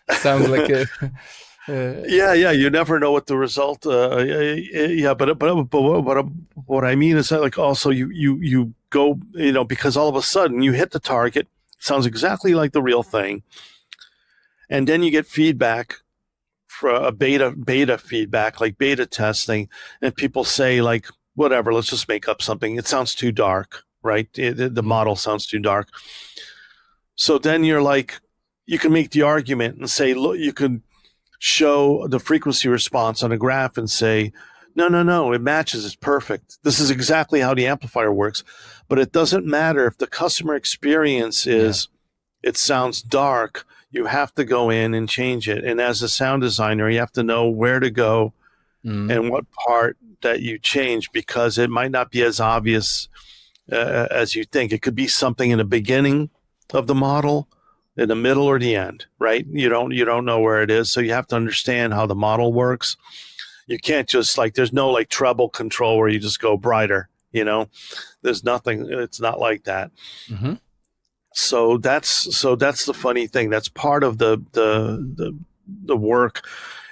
sound like a. You never know what the result. But what I mean is that, like, also you go, because all of a sudden you hit the target, sounds exactly like the real thing, and then you get feedback. For a beta feedback, like beta testing, and people say, like, whatever, let's just make up something. It sounds too dark, right? The model sounds too dark. So then you're like, you can make the argument and say, look, you could show the frequency response on a graph and say, no, it matches, it's perfect. This is exactly how the amplifier works. But it doesn't matter if the customer experience is, it sounds dark. You have to go in and change it. And as a sound designer, you have to know where to go and what part that you change, because it might not be as obvious as you think. It could be something in the beginning of the model, in the middle, or the end, right? You don't know where it is. So you have to understand how the model works. You can't just, like, there's no like treble control where you just go brighter, there's nothing. It's not like that. So that's the funny thing. That's part of the work,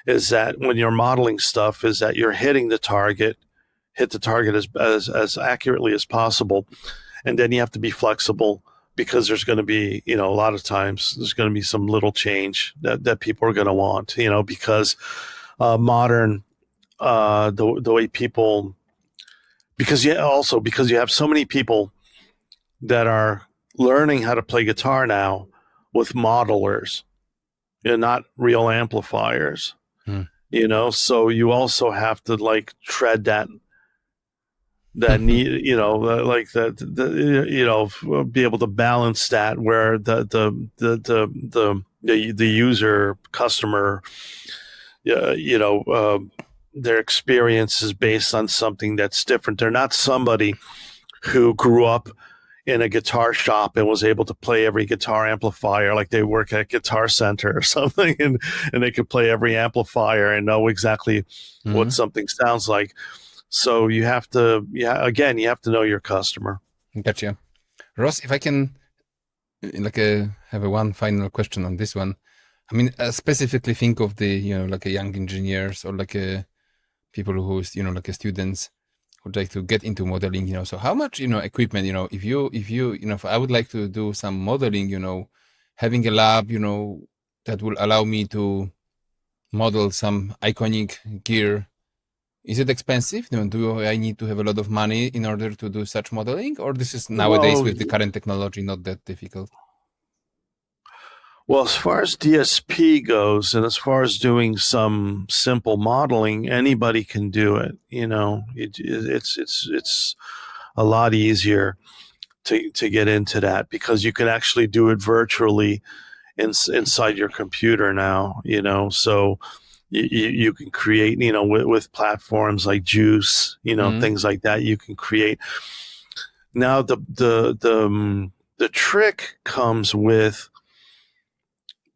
is that when you're modeling stuff, is that you're hitting the target, hit the target as accurately as possible, and then you have to be flexible, because there's going to be, a lot of times there's going to be some little change that people are going to want, because modern the way people, because you have so many people that are learning how to play guitar now with modelers and not real amplifiers, so you also have to, like, tread that need, like that, be able to balance that, where the user customer, their experience is based on something that's different. They're not somebody who grew up in a guitar shop and was able to play every guitar amplifier, like they work at Guitar Center or something, and they could play every amplifier and know exactly what something sounds like. So you have to, you have to know your customer. Gotcha. Ross, if I can have one final question on this one. I mean, specifically think of the, like a young engineers, or like people who's, like students would like to get into modeling, so how much, equipment, if I would like to do some modeling, having a lab, that will allow me to model some iconic gear, is it expensive? Do I need to have a lot of money in order to do such modeling, or this is nowadays with the current technology not that difficult? Well, as far as DSP goes, and as far as doing some simple modeling, anybody can do it. It's a lot easier to get into that, because you can actually do it virtually inside your computer now. So you can create, with platforms like Juice, things like that. You can create. Now the trick comes with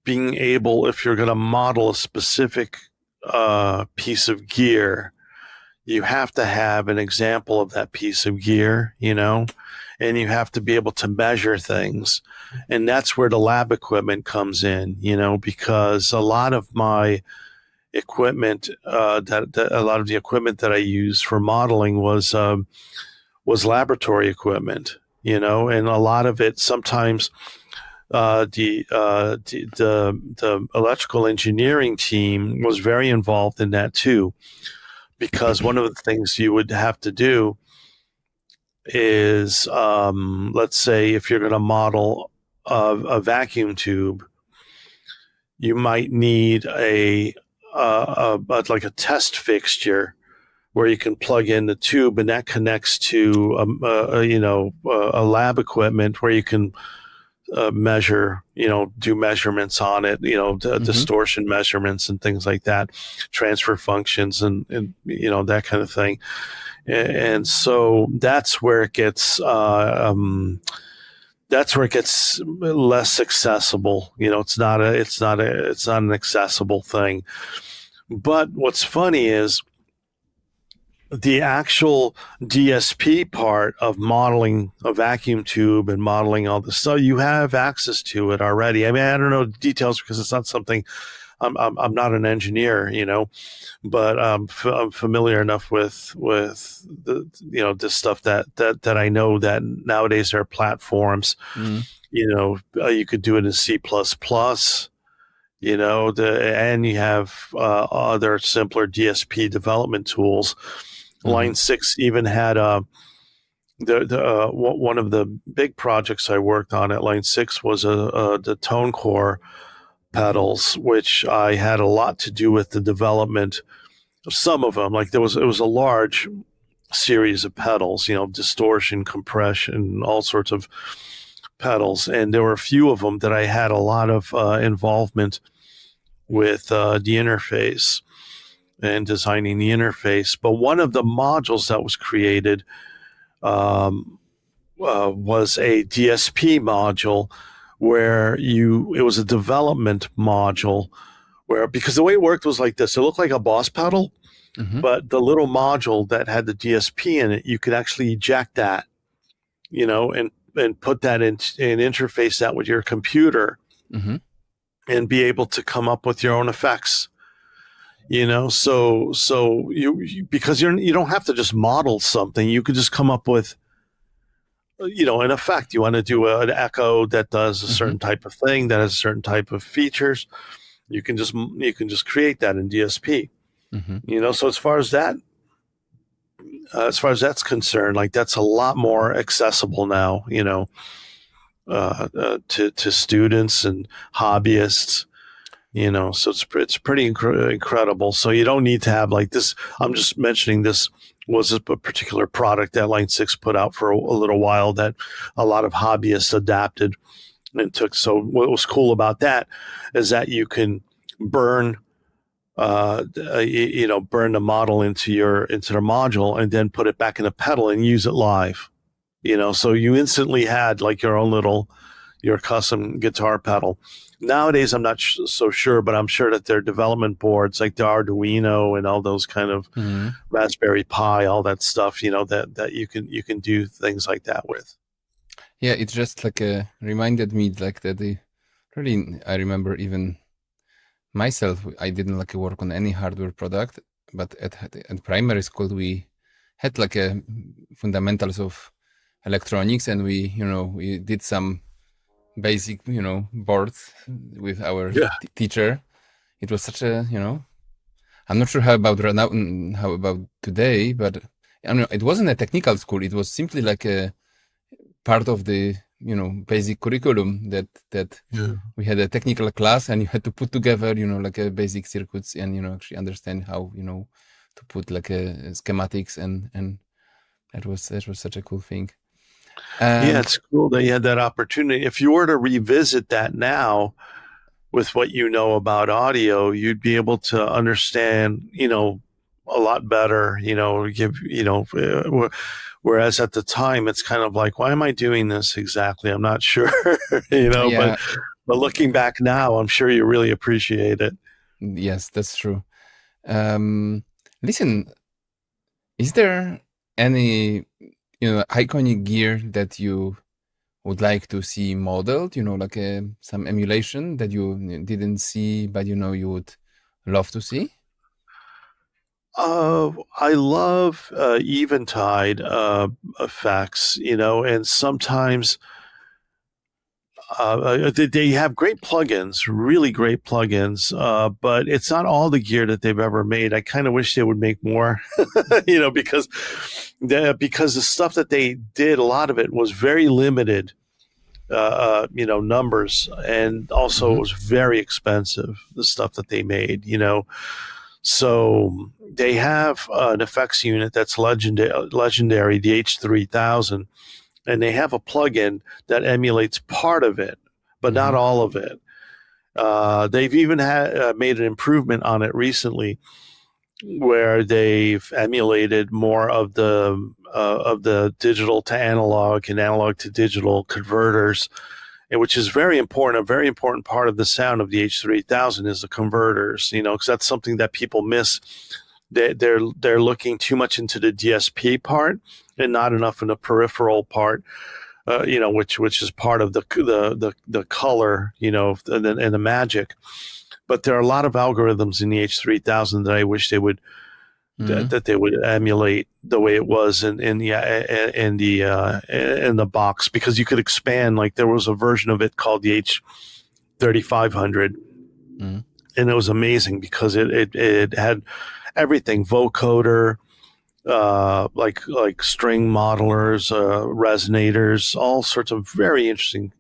being able, if you're going to model a specific piece of gear, you have to have an example of that piece of gear, and you have to be able to measure things. And that's where the lab equipment comes in, because a lot of my equipment, a lot of the equipment that I used for modeling was laboratory equipment, and a lot of it sometimes the electrical engineering team was very involved in that too, because one of the things you would have to do is, let's say if you're going to model a vacuum tube, you might need like a test fixture where you can plug in the tube, and that connects to a lab equipment where you can measure, do measurements on it, distortion measurements and things like that, transfer functions and that kind of thing. And so that's where it gets less accessible. It's not an accessible thing. But what's funny is the actual DSP part of modeling a vacuum tube and modeling all this stuff, you have access to it already. I mean, I don't know details because it's not something. I'm not an engineer, but I'm familiar enough with the this stuff that I know that nowadays there are platforms. You could do it in C++. And you have other simpler DSP development tools. Line 6 even had one of the big projects I worked on at Line 6 was the ToneCore pedals, which I had a lot to do with the development of some of them. Like it was a large series of pedals, distortion, compression, all sorts of pedals, and there were a few of them that I had a lot of involvement with the interface and designing the interface. But one of the modules that was created was a DSP module where it was a development module because the way it worked was like this. It looked like a boss pedal, but the little module that had the DSP in it, you could actually eject that, and put that in and interface that with your computer and be able to come up with your own effects. So you because you don't have to just model something. You could just come up with, an effect. You want to do an echo that does a certain type of thing, that has a certain type of features. You can just create that in DSP. So as far as that's concerned, like that's a lot more accessible now, to students and hobbyists. So it's pretty incredible. So you don't need to have like this. I'm just mentioning this was a particular product that Line 6 put out for a little while that a lot of hobbyists adapted and took. So what was cool about that is that you can burn the model into the module and then put it back in a pedal and use it live. So you instantly had like your custom guitar pedal. Nowadays, I'm not so sure, but I'm sure that their development boards, like the Arduino and all those kind of Raspberry Pi, all that stuff, that you can do things like that with. Yeah, it just like reminded me like that. I remember even myself, I didn't like work on any hardware product, but at primary school we had like a fundamentals of electronics, and we did some basic, boards with our teacher. It was such a, I'm not sure how about today, but I mean, it wasn't a technical school. It was simply like a part of the, basic curriculum that we had a technical class, and you had to put together, like a basic circuits and, actually understand how, to put like a schematics and that was such a cool thing. It's cool that you had that opportunity. If you were to revisit that now with what you know about audio, you'd be able to understand, a lot better, whereas at the time it's kind of like, why am I doing this exactly? I'm not sure, but But looking back now, I'm sure you really appreciate it. Yes, that's true. Listen, is there any iconic gear that you would like to see modeled? Like some emulation that you didn't see, but you would love to see? I love eventide effects, and sometimes they have great plugins, really great plugins, but it's not all the gear that they've ever made. I kind of wish they would make more, because the stuff that they did, a lot of it was very limited, numbers, and also it was very expensive, the stuff that they made, So they have an effects unit that's legendary, the H3000, and they have a plugin that emulates part of it, but not all of it. They've even made an improvement on it recently, where they've emulated more of the digital to analog and analog to digital converters, which is very important. A very important part of the sound of the H3000 is the converters, because that's something that people miss. They're looking too much into the DSP part and not enough in the peripheral part, which is part of the color, and the magic. But there are a lot of algorithms in the H3000 that I wish they would that they would emulate the way it was in the box, because you could expand. Like, there was a version of it called the H3500, and it was amazing because it had everything: vocoder, like string modelers, resonators, all sorts of very interesting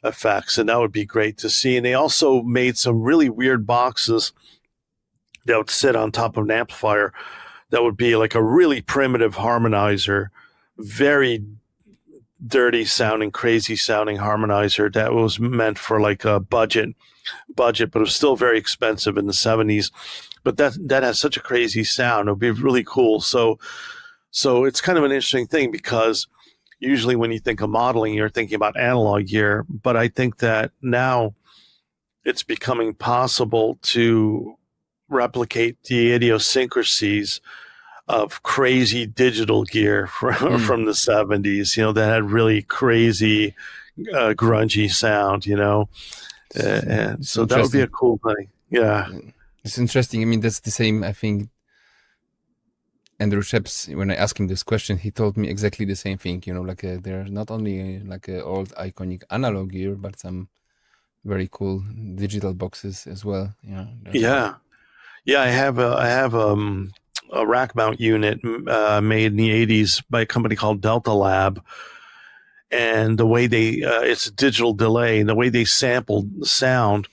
effects, and that would be great to see. And they also made some really weird boxes that would sit on top of an amplifier that would be like a really primitive harmonizer, very dirty sounding, crazy sounding harmonizer that was meant for like a budget, but it was still very expensive in the 70s. But that has such a crazy sound. It would be really cool. So it's kind of an interesting thing, because usually when you think of modeling, you're thinking about analog gear, but I think that now it's becoming possible to replicate the idiosyncrasies of crazy digital gear from the 70s, that had really crazy, grungy sound, and so that would be a cool thing. Yeah. It's interesting. I mean, that's the same, I think. Andrew Sheps, when I asked him this question, he told me exactly the same thing. Like they're not only like old iconic analog gear, but some very cool digital boxes as well. Yeah. I have a rack mount unit made in the 80s by a company called Delta Lab, and the way it's a digital delay, and the way they sampled the sound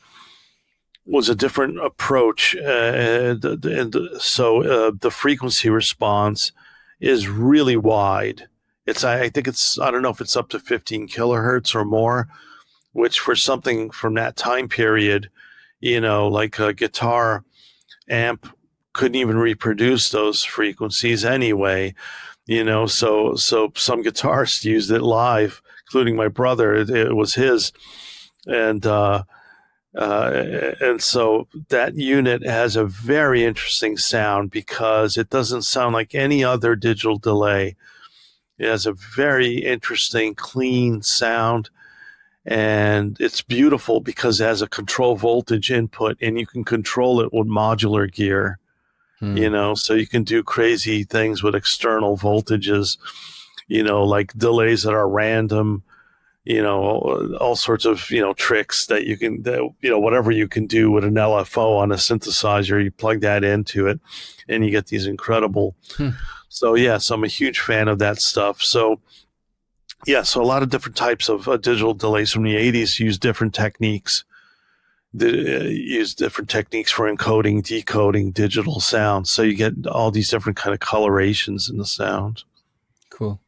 was a different approach. So the frequency response is really wide. I think I don't know if it's up to 15 kilohertz or more, which for something from that time period, like a guitar amp couldn't even reproduce those frequencies anyway, so some guitarists used it live, including my brother. It was his. And so that unit has a very interesting sound, because it doesn't sound like any other digital delay. It has a very interesting, clean sound, and it's beautiful because it has a control voltage input, and you can control it with modular gear, so you can do crazy things with external voltages, like delays that are random, all sorts of, tricks that you can, whatever you can do with an LFO on a synthesizer, you plug that into it and you get these incredible. So I'm a huge fan of that stuff. So a lot of different types of digital delays from the 80s use different techniques. Use different techniques for encoding, decoding digital sound. So you get all these different kind of colorations in the sound. Cool.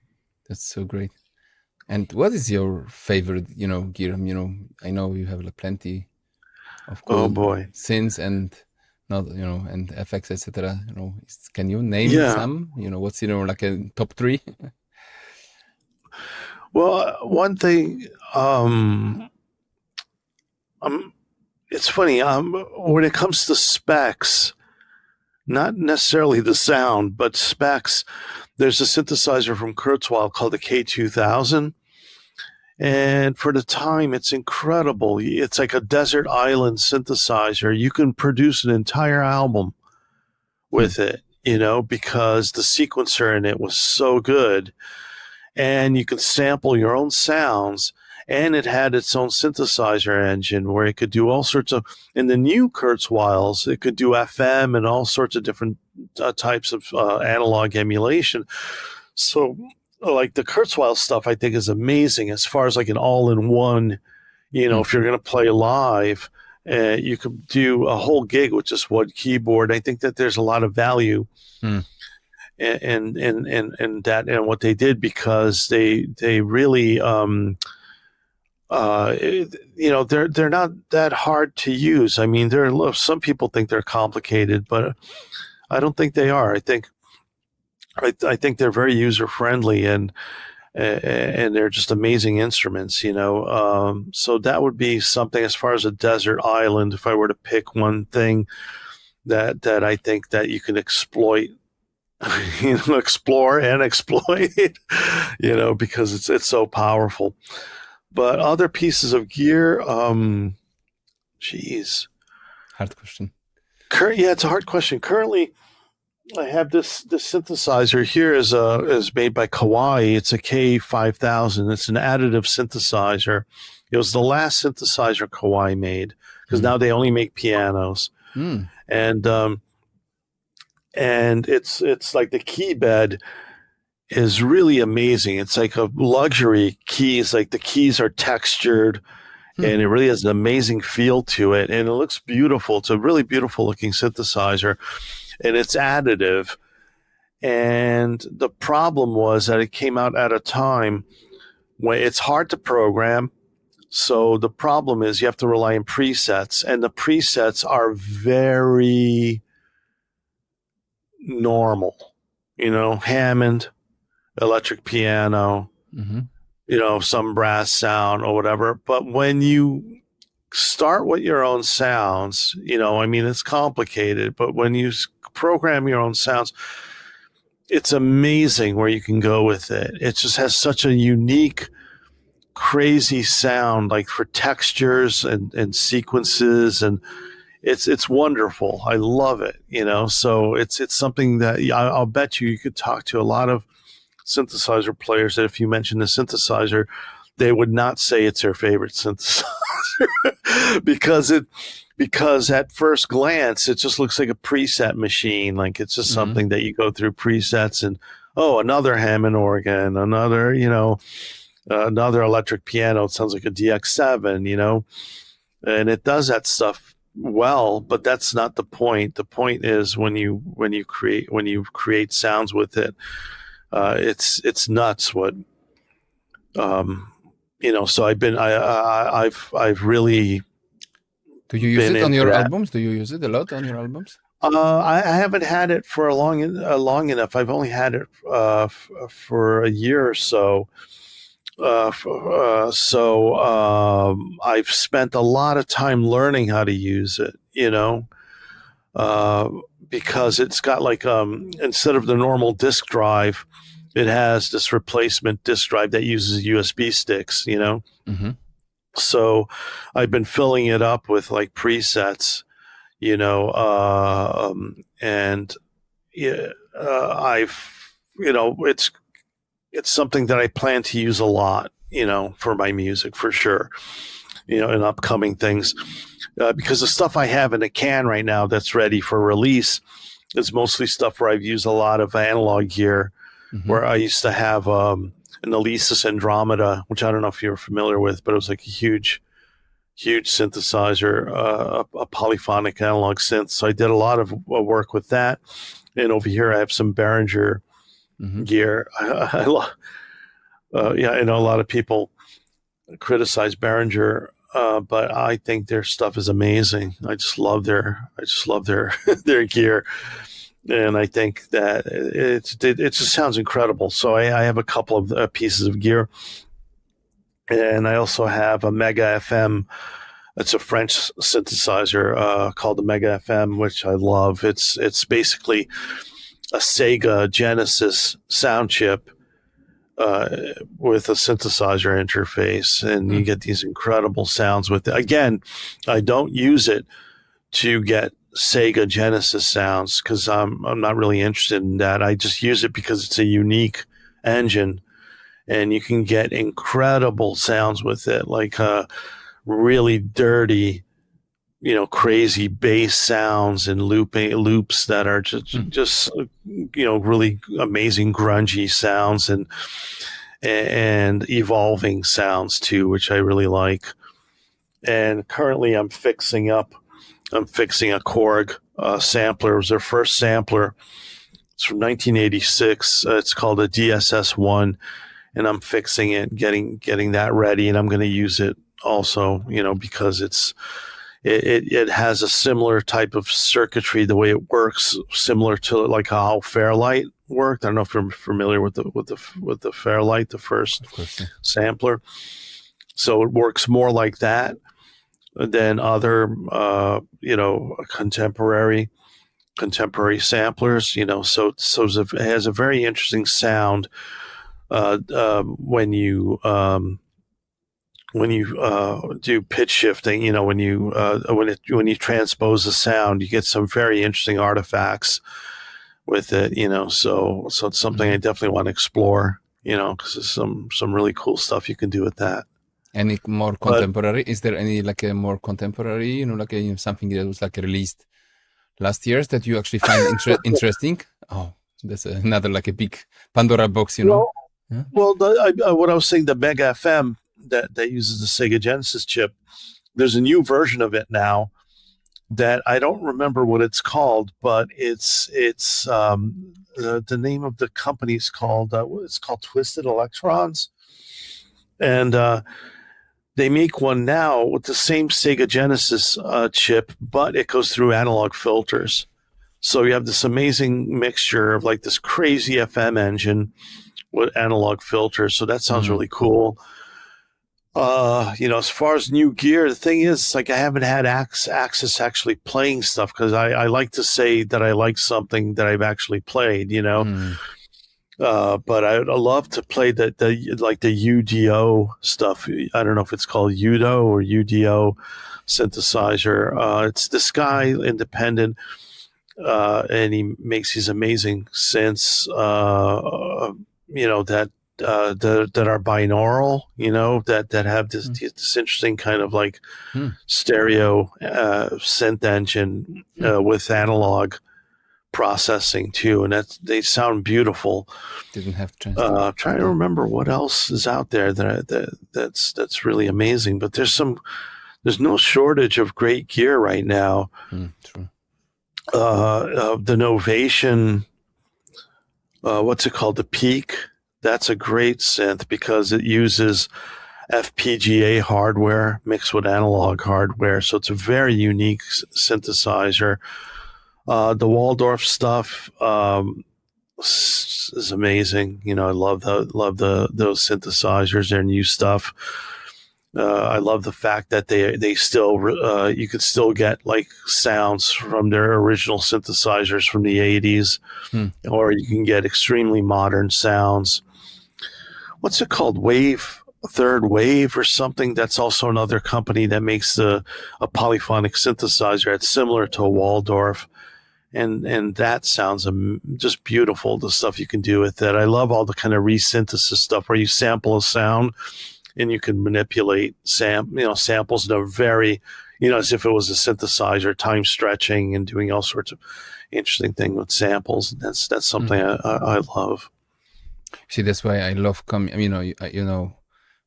That's so great. And what is your favorite, gear? I know you have plenty of cool synths and not, and FX, etc. Can you name some? What's like a top 3? Well, one thing, it's funny. When it comes to specs, not necessarily the sound, but specs, there's a synthesizer from Kurzweil called the K5000. And for the time, it's incredible. It's like a desert island synthesizer. You can produce an entire album with it, you know, because the sequencer in it was so good. And you could sample your own sounds. And it had its own synthesizer engine where it could do all sorts of, in the new Kurzweils, it could do FM and all sorts of different types of analog emulation. So, like the Kurzweil stuff, I think is amazing as far as like an all-in-one, you know, if you're going to play live, you could do a whole gig with just one keyboard. I think that there's a lot of value in that and what they did, because they really, you know, they're not that hard to use. I mean, some people think they're complicated, but I don't think they are. I think they're very user friendly and they're just amazing instruments, you know. So that would be something as far as a desert island. If I were to pick one thing that I think that you can exploit, you know, explore and exploit, you know, because it's so powerful. But other pieces of gear, geez. Hard question. Yeah, it's a hard question. Currently, I have this synthesizer here is made by Kawai. It's a K5000. It's an additive synthesizer. It was the last synthesizer Kawai made, because now they only make pianos. And it's like the key bed is really amazing. It's like a luxury keys. Like the keys are textured, and it really has an amazing feel to it, and it looks beautiful. It's a really beautiful looking synthesizer, and it's additive. And the problem was that it came out at a time when it's hard to program. So the problem is you have to rely on presets, and the presets are very normal. You know, Hammond, electric piano, you know, some brass sound or whatever. But when you start with your own sounds, you know, I mean, it's complicated, but when you program your own sounds, it's amazing where you can go with it. It just has such a unique, crazy sound, like for textures and sequences, and it's wonderful. I love it, you know. So it's something that I'll bet you could talk to a lot of synthesizer players that if you mention the synthesizer, they would not say it's their favorite synthesizer because at first glance it just looks like a preset machine. Like it's just something that you go through presets and another Hammond organ, another, you know, another electric piano. It sounds like a DX7, you know, and it does that stuff well, but that's not the point. The point is when you create sounds with it, it's nuts what, you know, so I've really. Do you use it on your albums? Do you use it a lot on your albums? I haven't had it for long enough. I've only had it for a year or so. I've spent a lot of time learning how to use it, you know, because it's got like instead of the normal disk drive, it has this replacement disk drive that uses USB sticks, you know. So I've been filling it up with like presets, you know, and I've, you know, it's something that I plan to use a lot, you know, for my music for sure, you know, in upcoming things, because the stuff I have in a can right now that's ready for release is mostly stuff where I've used a lot of analog gear, where I used to have an Alesis Andromeda, which I don't know if you're familiar with, but it was like a huge synthesizer, a polyphonic analog synth. So I did a lot of work with that. And over here I have some Behringer gear. I love, yeah, I know a lot of people criticize Behringer, but I think their stuff is amazing. I just love their their gear. And I think that it just sounds incredible. So I have a couple of pieces of gear, and I also have a Mega FM It's a French synthesizer called the Mega FM, which I love. It's basically a Sega Genesis sound chip with a synthesizer interface, and you get these incredible sounds with it. Again, I don't use it to get Sega Genesis sounds because I'm not really interested in that. I just use it because it's a unique engine, and you can get incredible sounds with it, like really dirty, crazy bass sounds and loops that are just really amazing grungy sounds and evolving sounds too, which I really like. And currently I'm fixing a Korg sampler. It was their first sampler. It's from 1986. It's called a DSS-1, and I'm fixing it, getting that ready, and I'm going to use it also, because it has a similar type of circuitry. The way it works, similar to like how Fairlight worked. I don't know if you're familiar with the Fairlight, the first sampler. So it works more like that than other, contemporary samplers. So it has a very interesting sound when you do pitch shifting, when you transpose the sound, you get some very interesting artifacts with it, so it's something I definitely want to explore, because there's some really cool stuff you can do with that. Any more contemporary? Is there any like a more contemporary, something that was like released last year that you actually find interesting? Oh, that's another like a big Pandora box, Well, what I was saying, the Mega FM that uses the Sega Genesis chip, there's a new version of it now that I don't remember what it's called, but it's the name of the company is called it's called Twisted-Electrons, and they make one now with the same Sega Genesis chip, but it goes through analog filters. So you have this amazing mixture of like this crazy FM engine with analog filters. So that sounds really cool. As far as new gear, the thing is, like, I haven't had access to actually playing stuff because I like to say that I like something that I've actually played, but I love to play the UDO stuff. I don't know if it's called UDO or UDO synthesizer. It's this guy, independent, and he makes these amazing synths, that are binaural, that have this interesting kind of like stereo synth engine with analog processing too, and they sound beautiful. Didn't have to trying to remember what else is out there that's really amazing, but there's no shortage of great gear right now. True. The Novation, what's it called? The Peak. That's a great synth because it uses FPGA hardware mixed with analog hardware. So it's a very unique synthesizer. The Waldorf stuff is amazing. I love those synthesizers, their new stuff. I love the fact that they still you could still get like sounds from their original synthesizers from the 80s, or you can get extremely modern sounds. What's it called? Third Wave or something? That's also another company that makes a polyphonic synthesizer. It's similar to a Waldorf, and that sounds just beautiful. The stuff you can do with it. I love all the kind of resynthesis stuff where you sample a sound and you can manipulate samples that are very, as if it was a synthesizer, time stretching and doing all sorts of interesting things with samples. That's something I love. See, that's why I love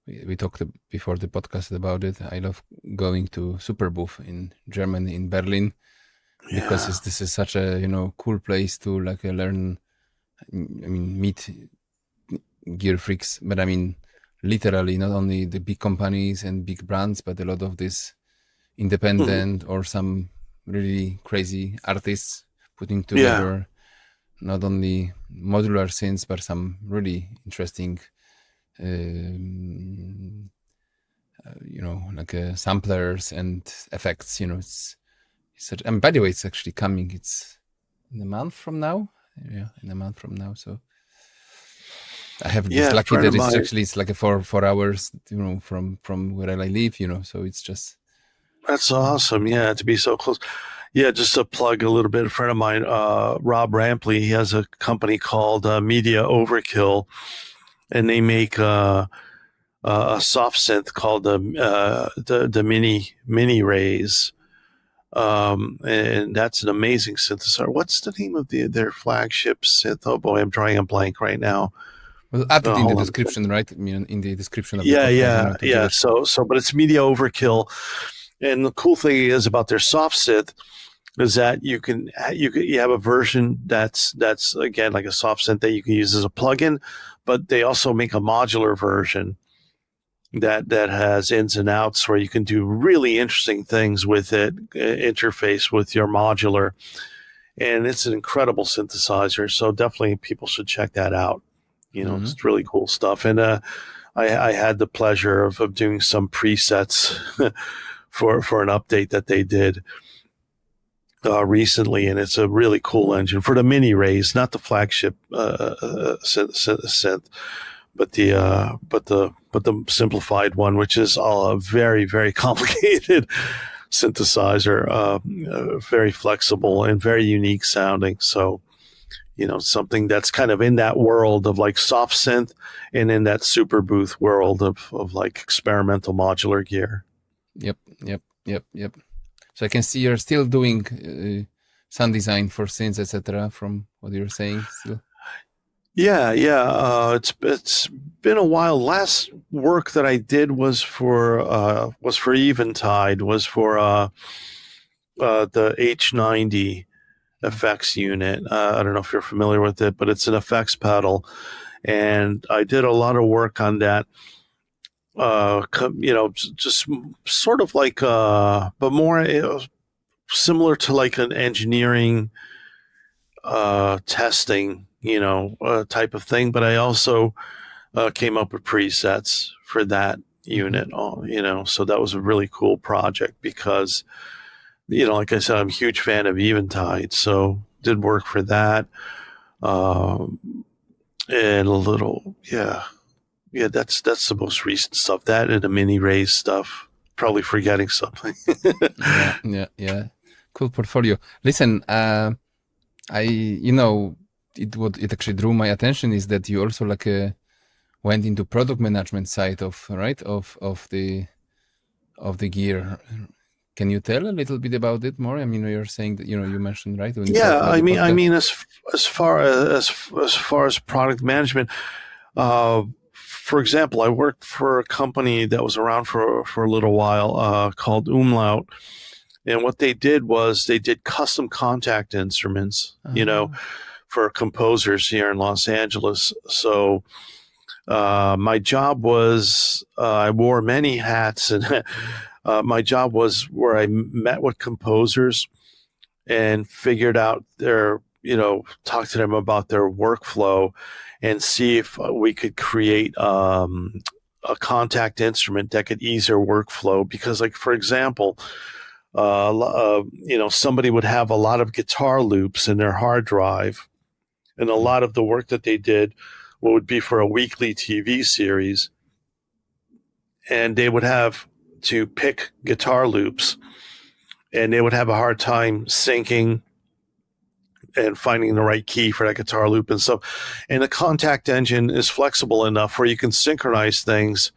we talked before the podcast about it. I love going to Superbooth in Germany, in Berlin, because this is such a cool place to like learn. Meet gear freaks, but literally not only the big companies and big brands, but a lot of this independent or some really crazy artists putting together not only modular synths, but some really interesting like samplers and effects. It's such, and by the way, it's actually coming. It's in a month from now. Yeah, in a month from now. So I have this lucky that it's like a 4 hours, from where I live. So it's just. That's awesome. Yeah, to be so close. Yeah, just to plug a little bit, a friend of mine, Rob Rampley, he has a company called Media Overkill, and they make a soft synth called the Mini Rays, and that's an amazing synthesizer. What's the name of their flagship synth? Oh boy, I'm drawing a blank right now. We'll add it in the description, right? In the description of the podcast, yeah. So, but it's Media Overkill. And the cool thing is about their soft synth is that you have a version that's again like a soft synth that you can use as a plugin, but they also make a modular version that has ins and outs where you can do really interesting things with it, interface with your modular, and it's an incredible synthesizer. So definitely people should check that out. It's really cool stuff. And I had the pleasure of doing some presets for an update that they did recently, and it's a really cool engine for the Mini Rays, not the flagship synth, but the simplified one, which is a very, very complicated synthesizer, very flexible and very unique sounding. So, something that's kind of in that world of like soft synth and in that super booth world of like experimental modular gear. Yep. So I can see you're still doing sound design for synths, etc. From what you're saying, still. Yeah. It's been a while. Last work that I did was for Eventide, was for the H90 effects unit. I don't know if you're familiar with it, but it's an effects pedal, and I did a lot of work on that. Just sort of like, but more similar to like an engineering testing, type of thing. But I also came up with presets for that unit, so that was a really cool project because, like I said, I'm a huge fan of Eventide, so did work for that. And a little, yeah, that's the most recent stuff. That and the Mini Rays stuff. Probably forgetting something. yeah. Cool portfolio. Listen, it actually drew my attention is that you also went into product management side of the gear. Can you tell a little bit about it more? I mean, you're saying that you mentioned, right? Yeah, I mean, as far as product management. For example, I worked for a company that was around for a little while called Umlaut. And what they did was they did custom contact instruments, for composers here in Los Angeles. So my job was, I wore many hats, and my job was where I met with composers and figured out talk to them about their workflow and see if we could create a contact instrument that could ease their workflow. Because, like, for example, somebody would have a lot of guitar loops in their hard drive, and a lot of the work that they did would be for a weekly TV series, and they would have to pick guitar loops, and they would have a hard time syncing and finding the right key for that guitar loop and stuff. And the contact engine is flexible enough where you can synchronize things.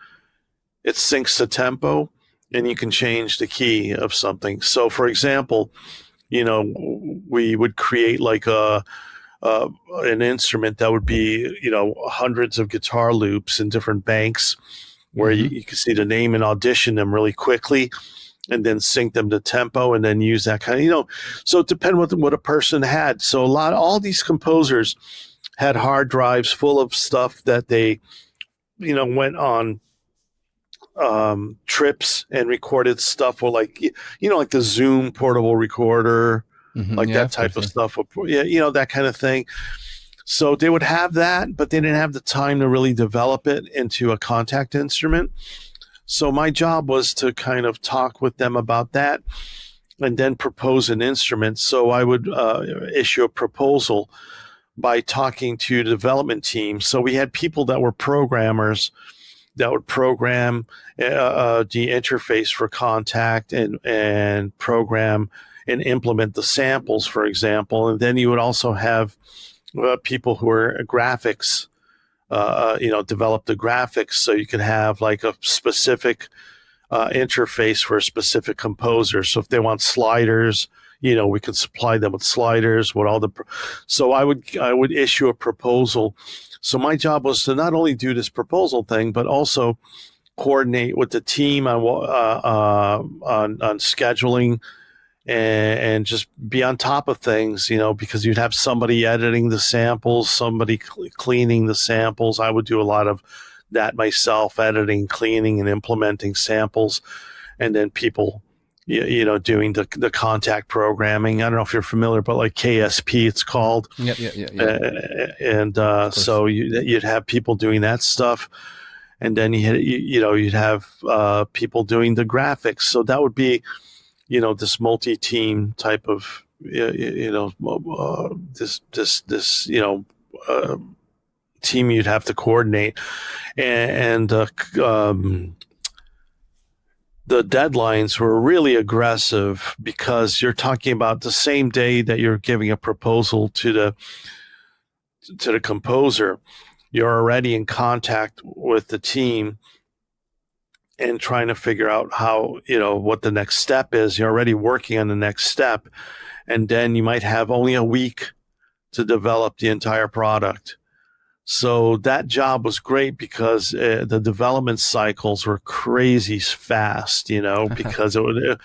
It syncs the tempo, and you can change the key of something. So, for example, we would create like an instrument that would be, hundreds of guitar loops in different banks where you can see the name and audition them really quickly, and then sync them to tempo, and then use that kind of, so it depends what a person had. So all these composers had hard drives full of stuff that they, went on trips and recorded stuff, or like the Zoom portable recorder, that type of stuff. That kind of thing. So they would have that, but they didn't have the time to really develop it into a contact instrument. So my job was to kind of talk with them about that and then propose an instrument. So I would issue a proposal by talking to the development team. So we had people that were programmers that would program the interface for Contact and program and implement the samples, for example. And then you would also have people who are graphics, develop the graphics, so you could have like a specific interface for a specific composer. So if they want sliders, we could supply them with sliders, so I would issue a proposal. So my job was to not only do this proposal thing, but also coordinate with the team on scheduling and just be on top of things, because you'd have somebody editing the samples, somebody cleaning the samples. I would do a lot of that myself, editing, cleaning, and implementing samples, and then people, doing the contact programming. I don't know if you're familiar, but like KSP, it's called. Yeah. And so you'd have people doing that stuff, and then you'd have people doing the graphics. So that would be, this multi-team type of, team you'd have to coordinate, and the deadlines were really aggressive because you're talking about the same day that you're giving a proposal to the composer, you're already in contact with the team and trying to figure out how, what the next step is. You're already working on the next step, and then you might have only a week to develop the entire product. So that job was great because the development cycles were crazy fast, because you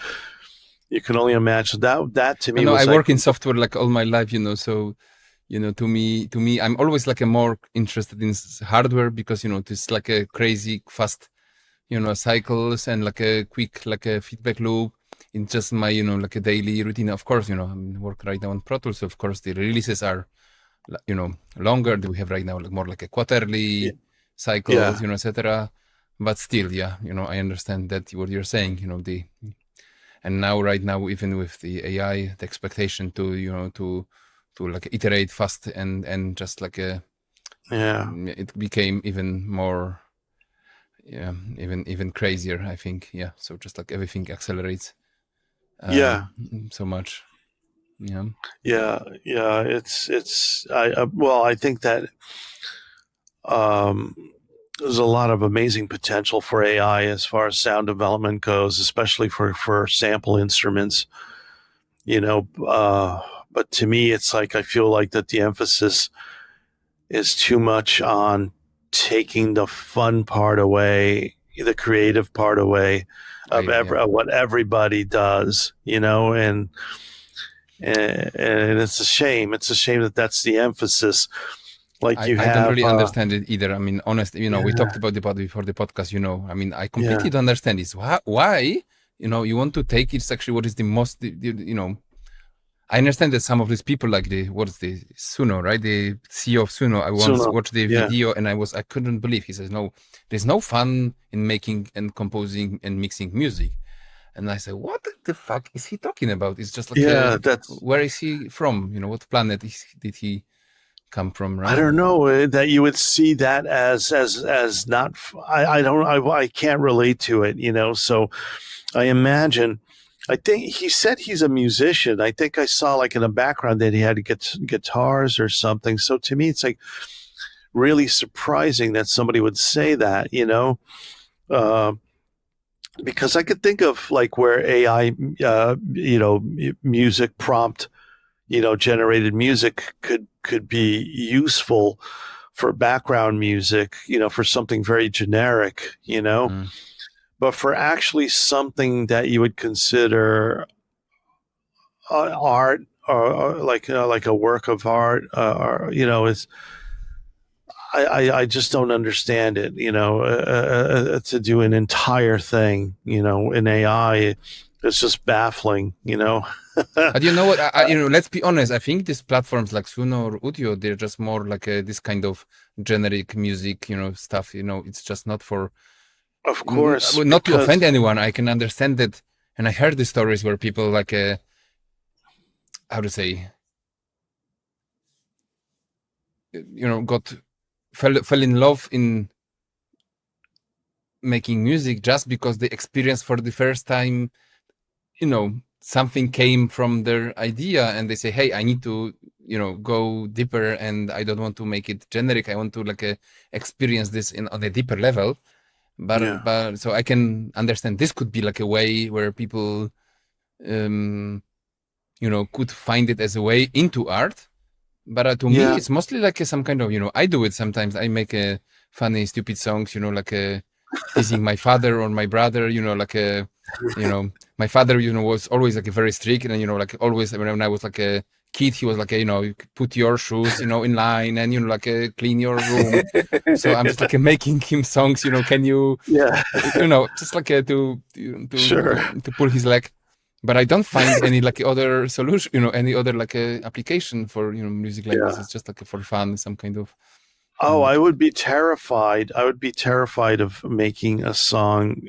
can only imagine that to me. I work in software like all my life, so, to me, I'm always like more interested in hardware because, it's like a crazy fast, cycles and like a quick, like a feedback loop. It's just my, like a daily routine. Of course, I work right now on Pro Tools. Of course, the releases are, longer. We have right now more like a quarterly cycles, etc. But still, I understand that what you're saying, and now right now, even with the AI, the expectation to, to like iterate fast and just like it became even more, even crazier, I think. Yeah. So just like everything accelerates. So much. Yeah. It's I think that there's a lot of amazing potential for AI as far as sound development goes, especially for sample instruments, but to me, it's like, I feel like that the emphasis is too much on taking the fun part away, the creative part away of what everybody does, and it's a shame. It's a shame that that's the emphasis. Like I don't really understand it either. I mean, honestly, we talked about before the podcast. I mean, I completely don't understand this. Why? You want to take it's actually what is the most. I understand that some of these people, like Suno, right? The CEO of Suno. I once watched the video and I couldn't believe. He says, "No, there's no fun in making and composing and mixing music." And I said, what the fuck is he talking about? It's just like, where is he from? What planet did he come from? Right? I don't know that you would see that as not, I can't relate to it, so I imagine, I think he said he's a musician. I think I saw like in the background that he had to get guitars or something. So to me, it's like really surprising that somebody would say that, because I could think of like where AI, music prompt, generated music could be useful for background music, for something very generic, but for actually something that you would consider art or like a work of art, is. I just don't understand it, to do an entire thing, in AI, it's just baffling, But you know what, let's be honest, I think these platforms like Suno or Udio, they're just more like this kind of generic music, stuff, it's just not for, Of course. Not to offend anyone, I can understand that. And I heard the stories where people like, how to say, fell in love in making music just because they experienced for the first time, something came from their idea, and they say, hey, I need to, go deeper, and I don't want to make it generic. I want to experience this on a deeper level. But so I can understand this could be like a way where people, could find it as a way into art. But to me, it's mostly like some kind of, I do it sometimes. I make funny, stupid songs, teasing my father or my brother, my father, was always very strict, and, always when I was a kid, he was put your shoes, in line, and, clean your room. So I'm just making him songs, can you, just to pull his leg. But I don't find any other solution, any other application for music like this. It's just for fun, some kind of. Oh, I would be terrified. I would be terrified of making a song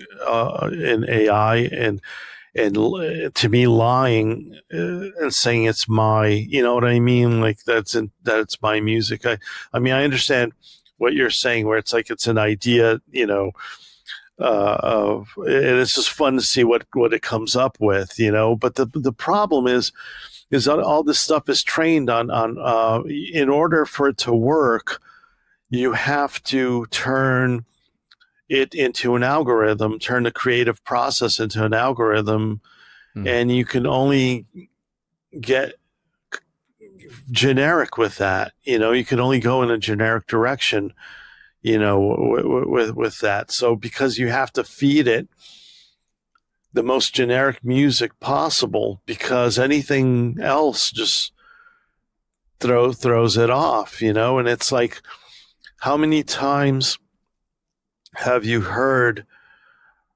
in AI and to me lying and saying it's my, you know what I mean? That it's my music. I mean, I understand what you're saying, where it's it's an idea, and it's just fun to see what it comes up with, But the problem is that all this stuff is trained on in order for it to work, you have to turn it into an algorithm, turn the creative process into an algorithm, and you can only get generic with that. You can only go in a generic direction, with that. So because you have to feed it the most generic music possible, because anything else just throws it off, and it's how many times have you heard,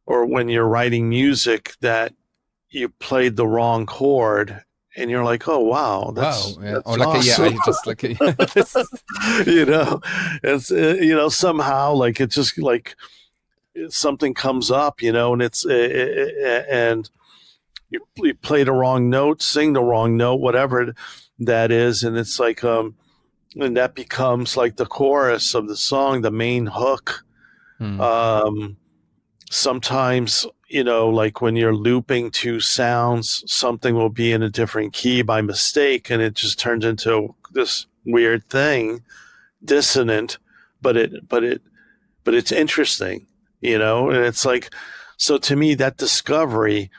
or when you're writing music, that you played the wrong chord and you're like, oh wow, that's awesome. I just it's somehow it's just something comes up, and it's and you play the wrong note, sing the wrong note, whatever that is, and it's and that becomes the chorus of the song, the main hook. Sometimes, when you're looping two sounds, something will be in a different key by mistake, and it just turns into this weird thing, dissonant, but it's interesting, and it's so to me, that discovery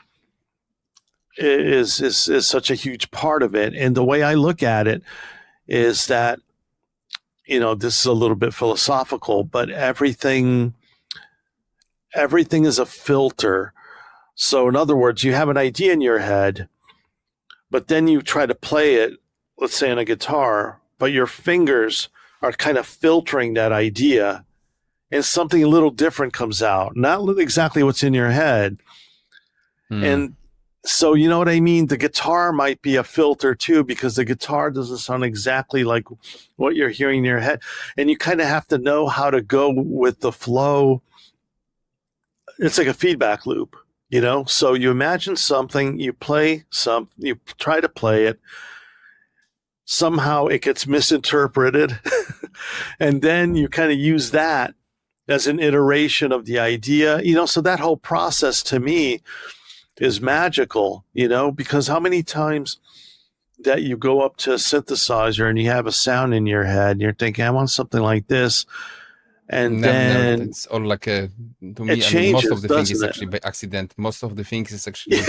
is such a huge part of it. And the way I look at it is that, this is a little bit philosophical, but everything is a filter. So in other words, you have an idea in your head, but then you try to play it, let's say on a guitar, but your fingers are kind of filtering that idea, and something a little different comes out, not exactly what's in your head. And so, you know what I mean? The guitar might be a filter too, because the guitar doesn't sound exactly like what you're hearing in your head. And you kind of have to know how to go with the flow. It's like a feedback loop, So you imagine something, you try to play it. Somehow it gets misinterpreted. And then you kind of use that as an iteration of the idea, So that whole process to me is magical, because how many times that you go up to a synthesizer and you have a sound in your head and you're thinking, I want something like this. And then it's all to me, it changes, most of the things is actually by accident. Most of the things is actually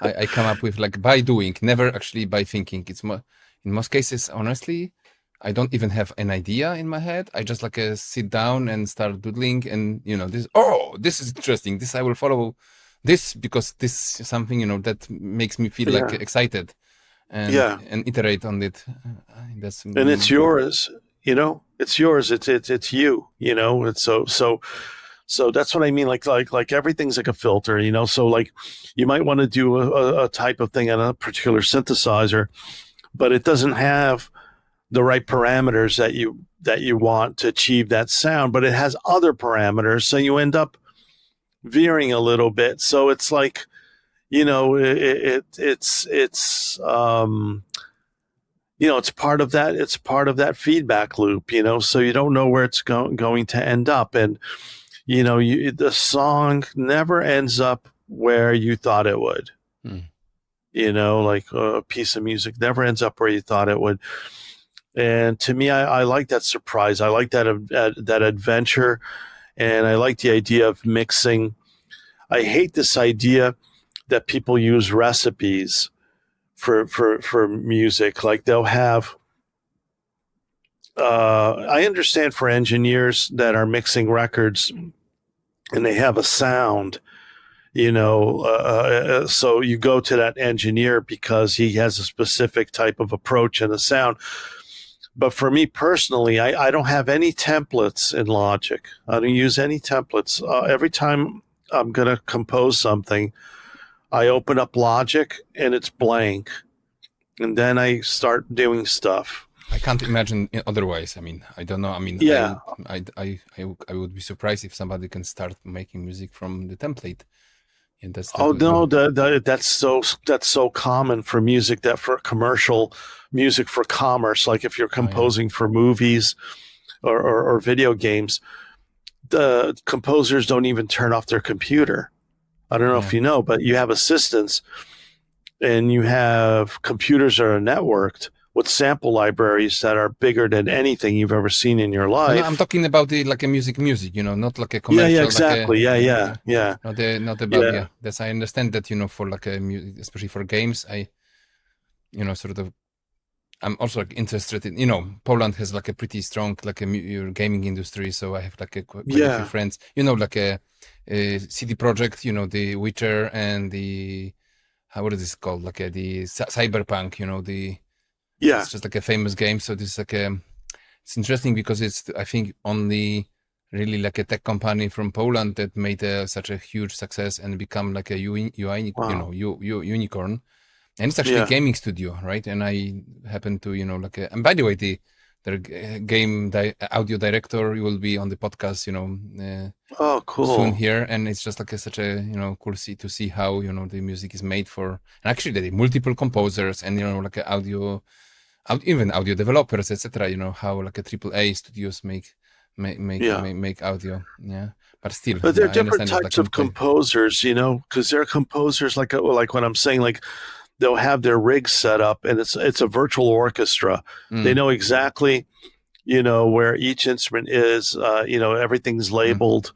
I come up with by doing, never actually by thinking. It's in most cases, honestly, I don't even have an idea in my head. I just sit down and start doodling, and this is interesting. This I will follow this because this is something that makes me feel excited, and iterate on it. And it's yours. It's yours. It's you. It's so that's what I mean. Like everything's like a filter. So you might want to do a type of thing on a particular synthesizer, but it doesn't have the right parameters that you want to achieve that sound. But it has other parameters, so you end up veering a little bit. So it's like, it's it's part of that. It's part of that feedback loop. So you don't know where it's going to end up, and the song never ends up where you thought it would. Like a piece of music never ends up where you thought it would. And to me, I like that surprise. I like that adventure, and I like the idea of mixing. I hate this idea that people use recipes for music. Like they'll have. I understand for engineers that are mixing records, and they have a sound. So you go to that engineer because he has a specific type of approach and a sound. But for me personally, I don't have any templates in Logic. I don't use any templates. Every time I'm going to compose something, I open up Logic and it's blank. And then I start doing stuff. I can't imagine otherwise. I mean, I don't know. I mean, yeah. I would be surprised if somebody can start making music from the template. And that's that's so common for music, that for commercial music, for commerce. Like if you're composing for movies or video games, the composers don't even turn off their computer. I don't know if you know, but you have assistants and you have computers that are networked with sample libraries that are bigger than anything you've ever seen in your life. No, I'm talking about like a music, not like a commercial. Yeah, exactly. Like Not about. That's, I understand that, for like a music, especially for games, sort of, I'm also like interested in, Poland has like a pretty strong, like your gaming industry. So I have like quite a few friends, like a CD Projekt, the Witcher and the, what is this called? Like the Cyberpunk, it's just like a famous game. So this is like it's interesting because it's, I think, only really like a tech company from Poland that made such a huge success and become like a unicorn. And it's actually a gaming studio, right? And I happen to, and by the way, their game audio director will be on the podcast, cool. soon here. And it's just like such a, cool to see how, the music is made for, and actually there are multiple composers and, like even audio developers, etc. How like a AAA studios make audio. Yeah. But still, but there are different types of composers, because there are composers like what I'm saying, like they'll have their rigs set up and it's a virtual orchestra. They know exactly, where each instrument is, everything's labeled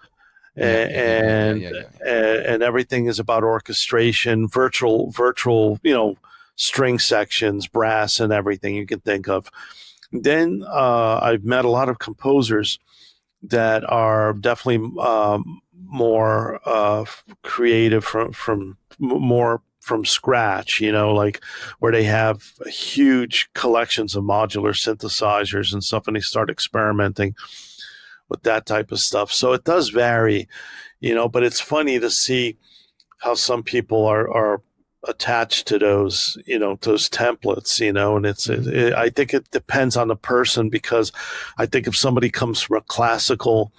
and everything is about orchestration, virtual, string sections, brass and everything you can think of. Then I've met a lot of composers that are definitely more creative from scratch, like where they have huge collections of modular synthesizers and stuff, and they start experimenting with that type of stuff. So it does vary, but it's funny to see how some people are attached to those, those templates, and I think it depends on the person, because I think if somebody comes from a classical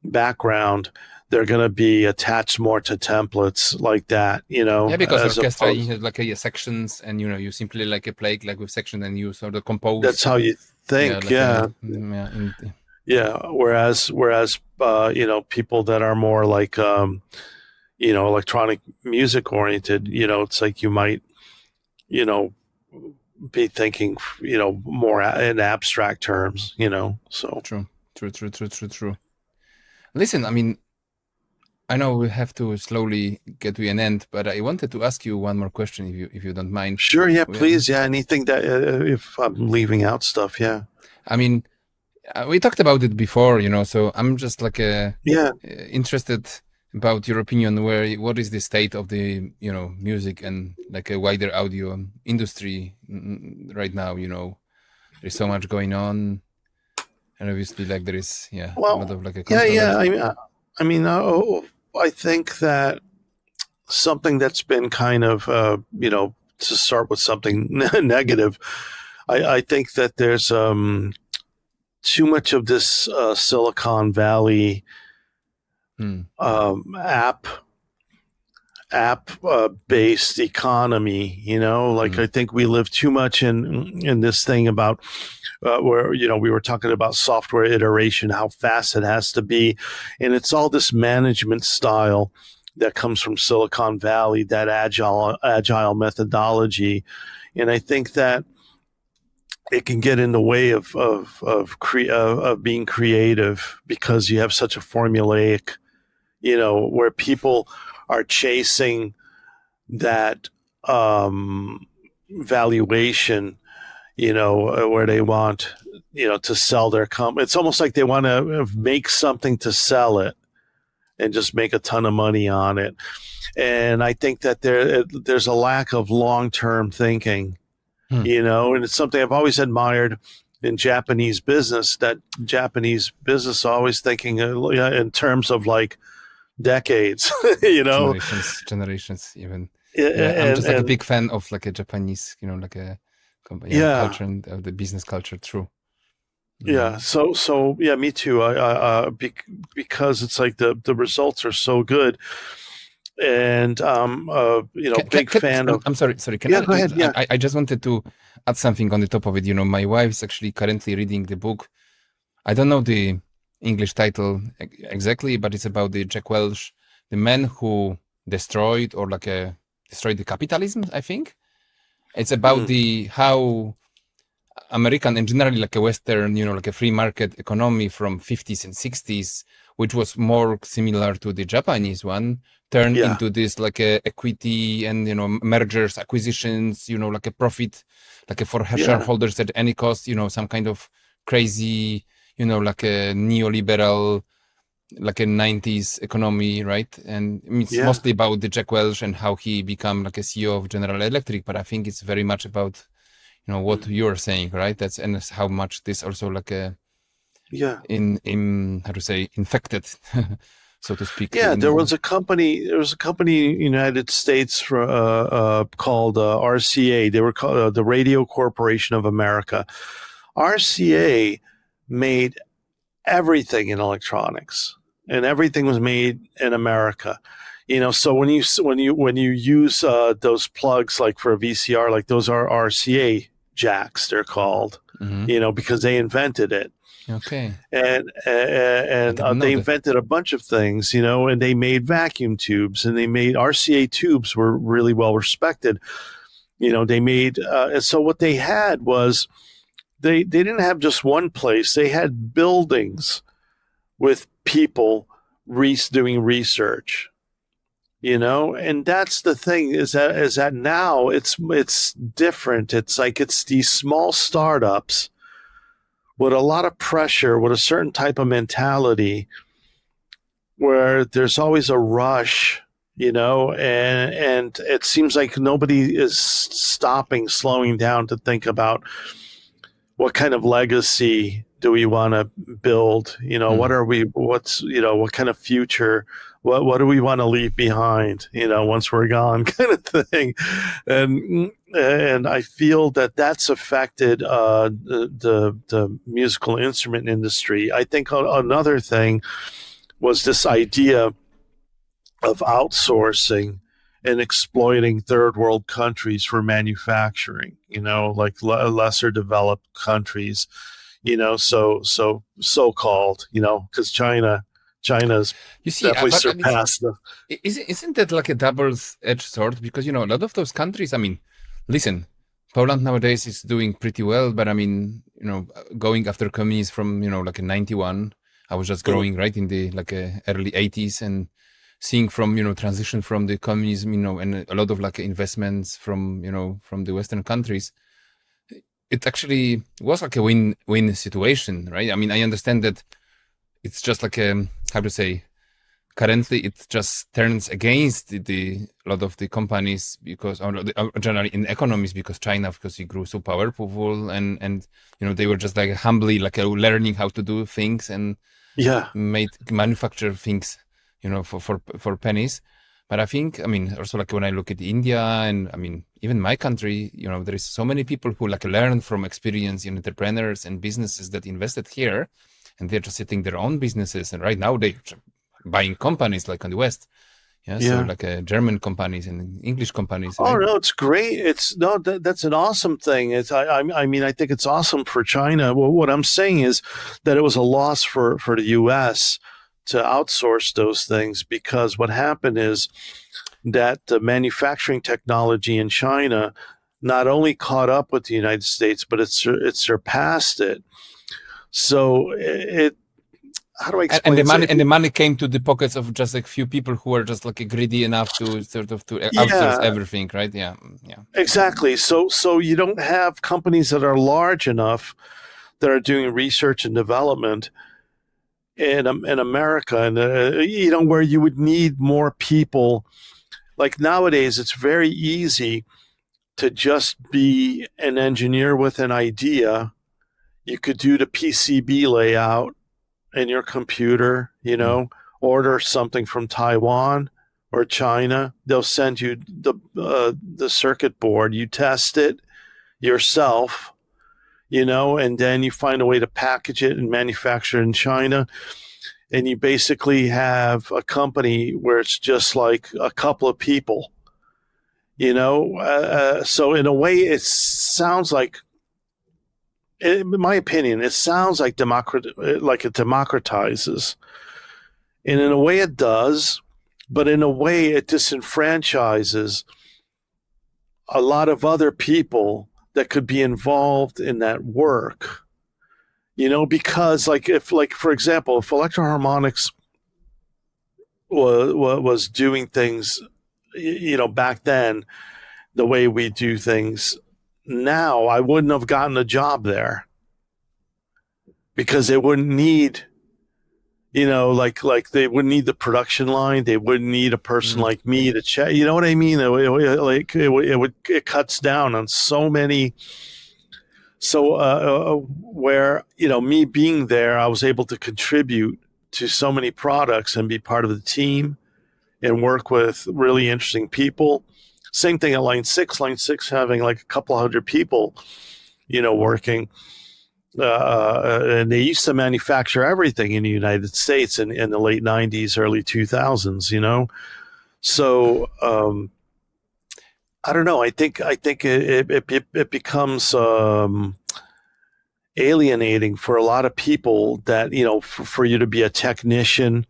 background, they're going to be attached more to templates like that, Yeah, because orchestra, you have like sections, and you simply like a play like with section, and you sort of compose. That's how you think, Whereas people that are more like electronic music oriented, it's like you might, be thinking, more in abstract terms, so. True. Listen, I mean, I know we have to slowly get to an end, but I wanted to ask you one more question, if you don't mind. Sure, yeah, please, yeah. Anything that if I'm leaving out stuff, yeah. I mean, we talked about it before, so I'm just like interested about your opinion. What is the state of the music and like a wider audio industry right now? There's so much going on, and obviously like there is a lot of like a I think that something that's been kind of, to start with something negative, I think that there's too much of this Silicon Valley app based economy. I think we live too much in this thing about where we were talking about software iteration, how fast it has to be, and it's all this management style that comes from Silicon Valley, that agile methodology, and I think that it can get in the way of being creative because you have such a formulaic, where people are chasing that valuation, where they want, to sell their company. It's almost like they want to make something to sell it and just make a ton of money on it. And I think that there's a lack of long-term thinking, and it's something I've always admired in Japanese business, that Japanese business always thinking in terms of like decades, generations even. I'm just like a big fan of like a Japanese, like a culture and the business culture. True. Yeah. So yeah, me too. Because it's like the results are so good, and big fan of. I'm sorry. Go ahead. Yeah. I just wanted to add something on the top of it. My wife's actually currently reading the book. I don't know the English title exactly, but it's about the Jack Welch, the man who destroyed the capitalism, I think. It's about how American and generally like a Western, like a free market economy from 50s and 60s, which was more similar to the Japanese one, turned into this like a equity and, mergers, acquisitions, like a profit, like for shareholders at any cost, some kind of crazy, like a neoliberal, like a 90s economy, right? And it's mostly about the Jack Welch and how he became like a CEO of General Electric, but I think it's very much about, what you're saying, right? And how much this also like a, in how to say, infected, so to speak. Yeah, there was a company in the United States called RCA. They were called the Radio Corporation of America. RCA made everything in electronics, and everything was made in America. So when you use those plugs like for a VCR, like those are RCA jacks, they're called, because they invented it. Okay. And they invented a bunch of things, and they made vacuum tubes, and they made RCA tubes were really well respected. They made, and so what they had was they didn't have just one place. They had buildings with people doing research, and that's the thing is that now it's different. It's like it's these small startups with a lot of pressure, with a certain type of mentality where there's always a rush, and it seems like nobody is slowing down to think about what kind of legacy do we want to build? What kind of future? What do we want to leave behind? Once we're gone, kind of thing. And I feel that that's affected the musical instrument industry. I think another thing was this idea of outsourcing and exploiting third world countries for manufacturing, like lesser developed countries, so-called, because China's definitely surpassed them. Isn't that like a double-edged sword? Because, a lot of those countries, listen, Poland nowadays is doing pretty well, but going after communism from, like in 91, I was just growing right in the early 80s and seeing from, transition from the communism, and a lot of investments from, from the Western countries. It actually was like a win-win situation, right? I understand that it's just like how to say, currently it just turns against a lot of the companies because, or generally in economies, because China, because it grew so powerful and they were just humbly learning how to do things and manufacture things, for pennies. But I think, also when I look at India and even my country, there is so many people who learn from experience in entrepreneurs and businesses that invested here, and they're just setting their own businesses. And right now they buying companies like on the West. Yeah, so like German companies and English companies. Oh, right? No, it's great. That's an awesome thing. I mean, I think it's awesome for China. Well, what I'm saying is that it was a loss for the U.S. to outsource those things, because what happened is that the manufacturing technology in China not only caught up with the United States, but it surpassed it. So how do I explain? And the money came to the pockets of just like few people who were just like greedy enough to sort of to outsource everything, right? Yeah. Exactly. So you don't have companies that are large enough that are doing research and development in America, and where you would need more people. Like nowadays, it's very easy to just be an engineer with an idea. You could do the PCB layout in your computer, order something from Taiwan or China. They'll send you the circuit board. You test it yourself, and then you find a way to package it and manufacture it in China. And you basically have a company where it's just like a couple of people, so in a way it sounds like, in my opinion, it sounds like it democratizes. And in a way it does, but in a way it disenfranchises a lot of other people that could be involved in that work. Because for example, if Electro-Harmonix was doing things, back then, the way we do things now, I wouldn't have gotten a job there, because they wouldn't need, like they wouldn't need the production line. They wouldn't need a person like me to check. You know what I mean? It cuts down on so many. So where, me being there, I was able to contribute to so many products and be part of the team and work with really interesting people. Same thing at Line 6. Line 6 having like a couple hundred people, working. And they used to manufacture everything in the United States in the late 90s, early 2000s, So I don't know. I think it becomes alienating for a lot of people that, for you to be a technician,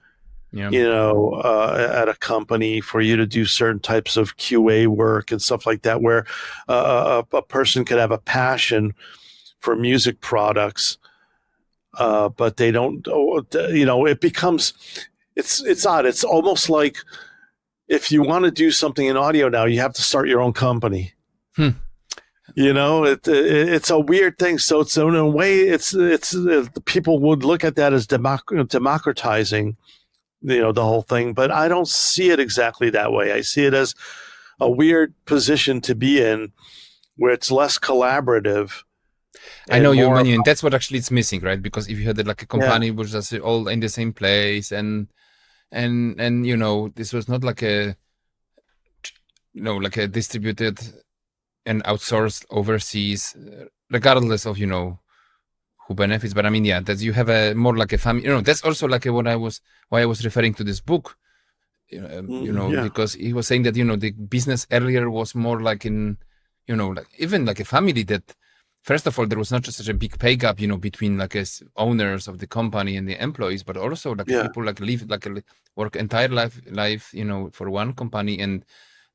at a company, for you to do certain types of QA work and stuff like that, where a person could have a passion for music products, but they don't, it becomes, it's odd. It's almost like if you want to do something in audio now, you have to start your own company. It's a weird thing. So it's, in a way, it's people would look at that as democratizing, the whole thing, but I don't see it exactly that way. I see it as a weird position to be in, where it's less collaborative. I know you mean, and that's what actually it's missing, right? Because if you had like a company which was all in the same place, and this was not like a distributed and outsourced overseas, regardless of who benefits. But I mean, that you have a more like a family. That's also like why I was referring to this book. Because he was saying that the business earlier was more like in like even like a family, that first of all there was not just such a big pay gap between like as owners of the company and the employees, but also like people like live like work entire life for one company, and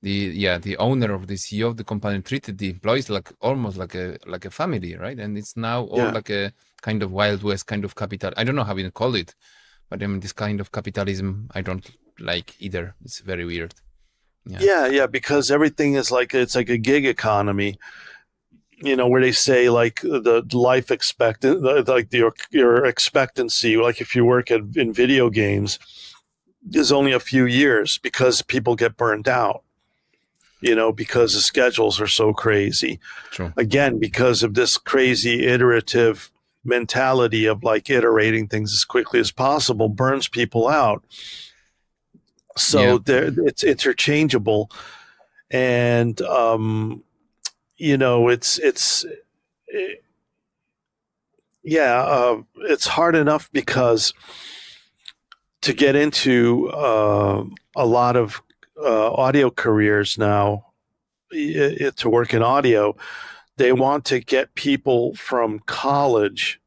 the owner of the CEO of the company treated the employees like almost like a family, right? And it's now all like a kind of Wild West kind of capital. I don't know how we call it, but I mean this kind of capitalism I don't like either. It's very weird. Because everything is like, it's like a gig economy, where they say like the life like your expectancy, like if you work in video games, is only a few years, because people get burned out. Because the schedules are so crazy. True. Again, because of this crazy iterative mentality of like iterating things as quickly as possible, burns people out. So it's interchangeable. And, it's hard enough because to get into a lot of audio careers now, to work in audio, they want to get people from college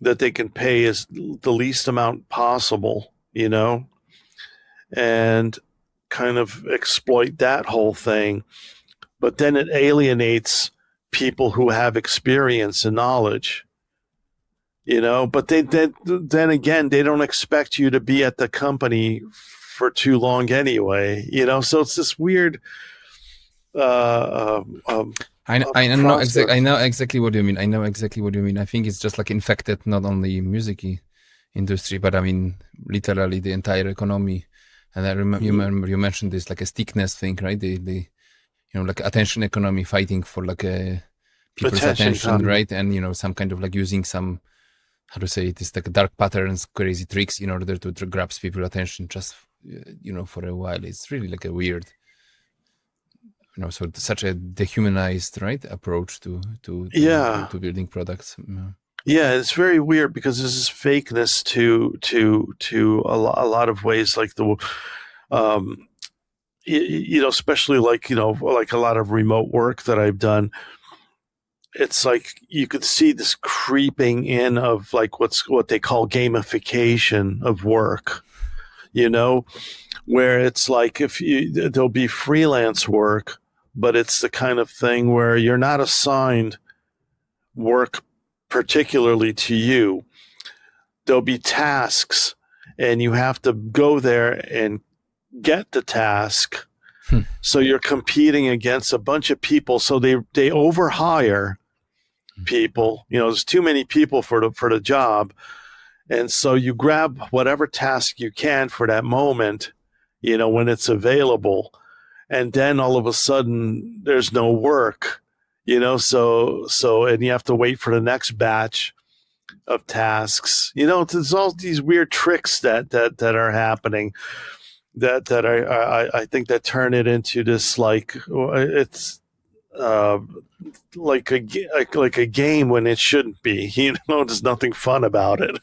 that they can pay as the least amount possible, and kind of exploit that whole thing. But then it alienates people who have experience and knowledge, but then again, they don't expect you to be at the company for too long anyway, so it's this weird I know exactly what you mean. I think it's just like infected not only music industry, but I mean literally the entire economy. And I remember you mentioned this like a stickiness thing, right? The like attention economy, fighting for like people's attention, right? And some kind of like using some, how to say it, is like dark patterns, crazy tricks in order to grab people's attention just for a while. It's really like a weird, so such a dehumanized, right, approach to building products. Yeah, it's very weird because this is fakeness to a lot of ways, like the especially like like a lot of remote work that I've done. It's like you could see this creeping in of like what they call gamification of work, where it's like there'll be freelance work, but it's the kind of thing where you're not assigned work particularly to you. There'll be tasks and you have to go there and get the task. So you're competing against a bunch of people. So they overhire people. There's too many people for the job. And so you grab whatever task you can for that moment, when it's available. And then all of a sudden there's no work, so and you have to wait for the next batch of tasks. There's all these weird tricks that are happening that I think that turn it into this like it's like a game when it shouldn't be. There's nothing fun about it.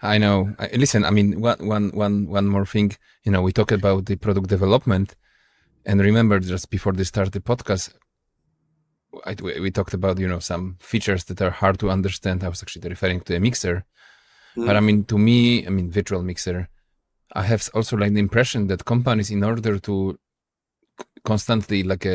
I know. Listen, I mean, one more thing. We talk about the product development, and remember, just before they start the podcast, we talked about some features that are hard to understand. I was actually referring to a mixer, but I mean, to me, virtual mixer. I have also like the impression that companies, in order to constantly like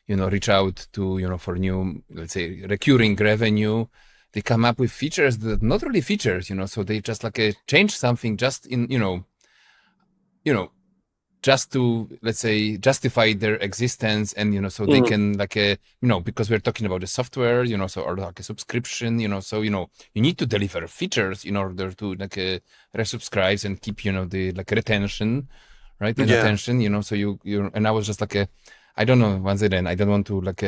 reach out to for new, let's say, recurring revenue, they come up with features that not really features. So they just like change something just in just to, let's say, justify their existence, and so they can like because we're talking about the software, or like a subscription, so you need to deliver features in order to like resubscribes and keep the like retention, right, and attention, so you and I was just like I don't know, once again, I don't want to like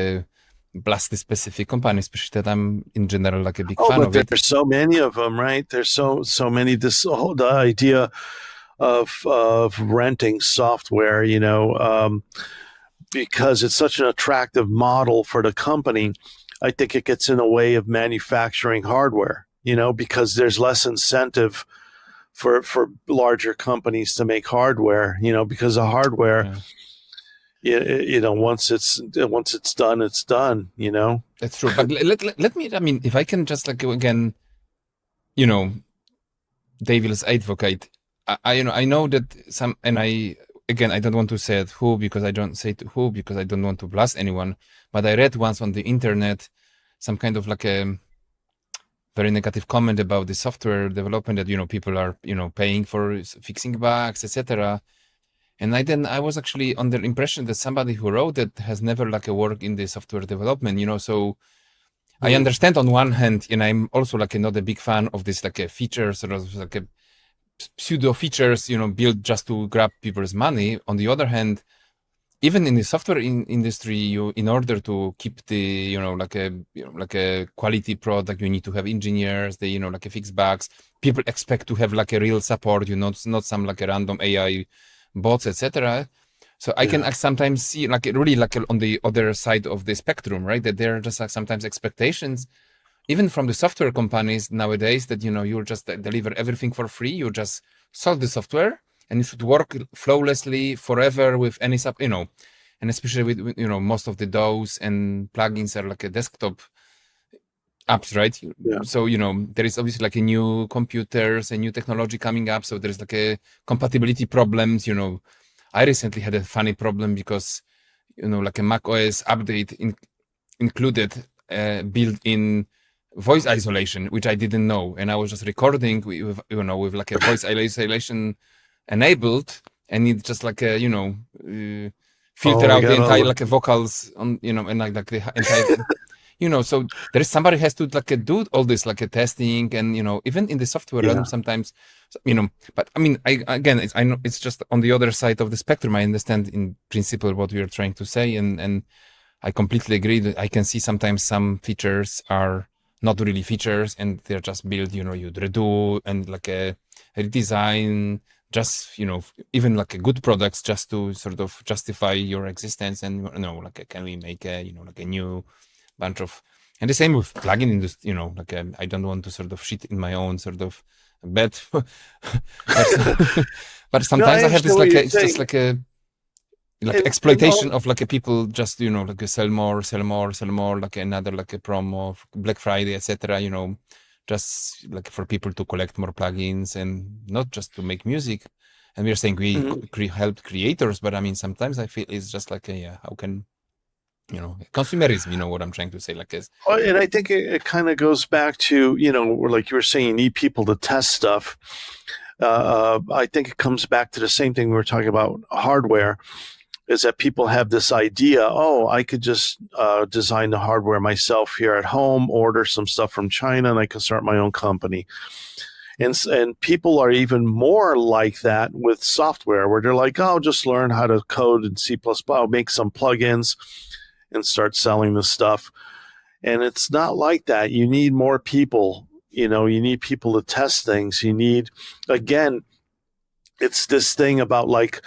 blast the specific company, especially that I'm in general like a big fan of it. There's so many of them, right? There's so many. The idea of renting software, because it's such an attractive model for the company. I think it gets in the way of manufacturing hardware, because there's less incentive for larger companies to make hardware, because the hardware, once it's done, it's done, That's true. But let me, if I can just like again, devil's advocate. I know that some, and I don't want to say it who, because I don't say to who, because I don't want to blast anyone, but I read once on the internet some kind of like a very negative comment about the software development that, people are, paying for fixing bugs, etc. And I was actually under the impression that somebody who wrote it has never like a work in the software development, so I understand on one hand, and I'm also like not a big fan of this like a feature, sort of like a pseudo features, built just to grab people's money. On the other hand, even in the software industry, you, in order to keep the, like a quality product, you need to have engineers, they, like a fix bugs. People expect to have like a real support, not some like a random AI bots, etc. So I can sometimes see like really like on the other side of the spectrum, right? That there are just like sometimes expectations, even from the software companies nowadays, that, you'll just deliver everything for free. You just solve the software, and it should work flawlessly forever with any and especially with most of the DAWs and plugins are like a desktop apps, right? Yeah. So there is obviously like a new computers and new technology coming up, so there's like a compatibility problems. I recently had a funny problem because like a Mac OS update included built-in voice isolation, which I didn't know, and I was just recording with like a voice isolation enabled, and it just like a filter out the entire like vocals on and like the entire so there is somebody has to like do all this like a testing, and even in the software realm sometimes but I mean I know it's just on the other side of the spectrum. I understand in principle what we are trying to say, and I completely agree that I can see sometimes some features are not really features and they're just built, you'd redo and like a redesign, just even like a good products just to sort of justify your existence, and like can we make a like a new bunch of, and the same with plugin industry, like I don't want to sort of shit in my own sort of bed but sometimes I have this like it's just like a exploitation of like a people just like a sell more like another like a promo of Black Friday, etc. Just like for people to collect more plugins and not just to make music. And we're saying we help creators, but I mean sometimes I feel it's just like how can consumerism, what I'm trying to say, like is. And I think it kind of goes back to like you were saying, you need people to test stuff. I think it comes back to the same thing we were talking about hardware, is that people have this idea, I could just design the hardware myself here at home, order some stuff from China, and I can start my own company. And people are even more like that with software, where they're like, just learn how to code in C++, make some plugins and start selling the stuff. And it's not like that. You need more people. You need people to test things. You need, again, it's this thing about like,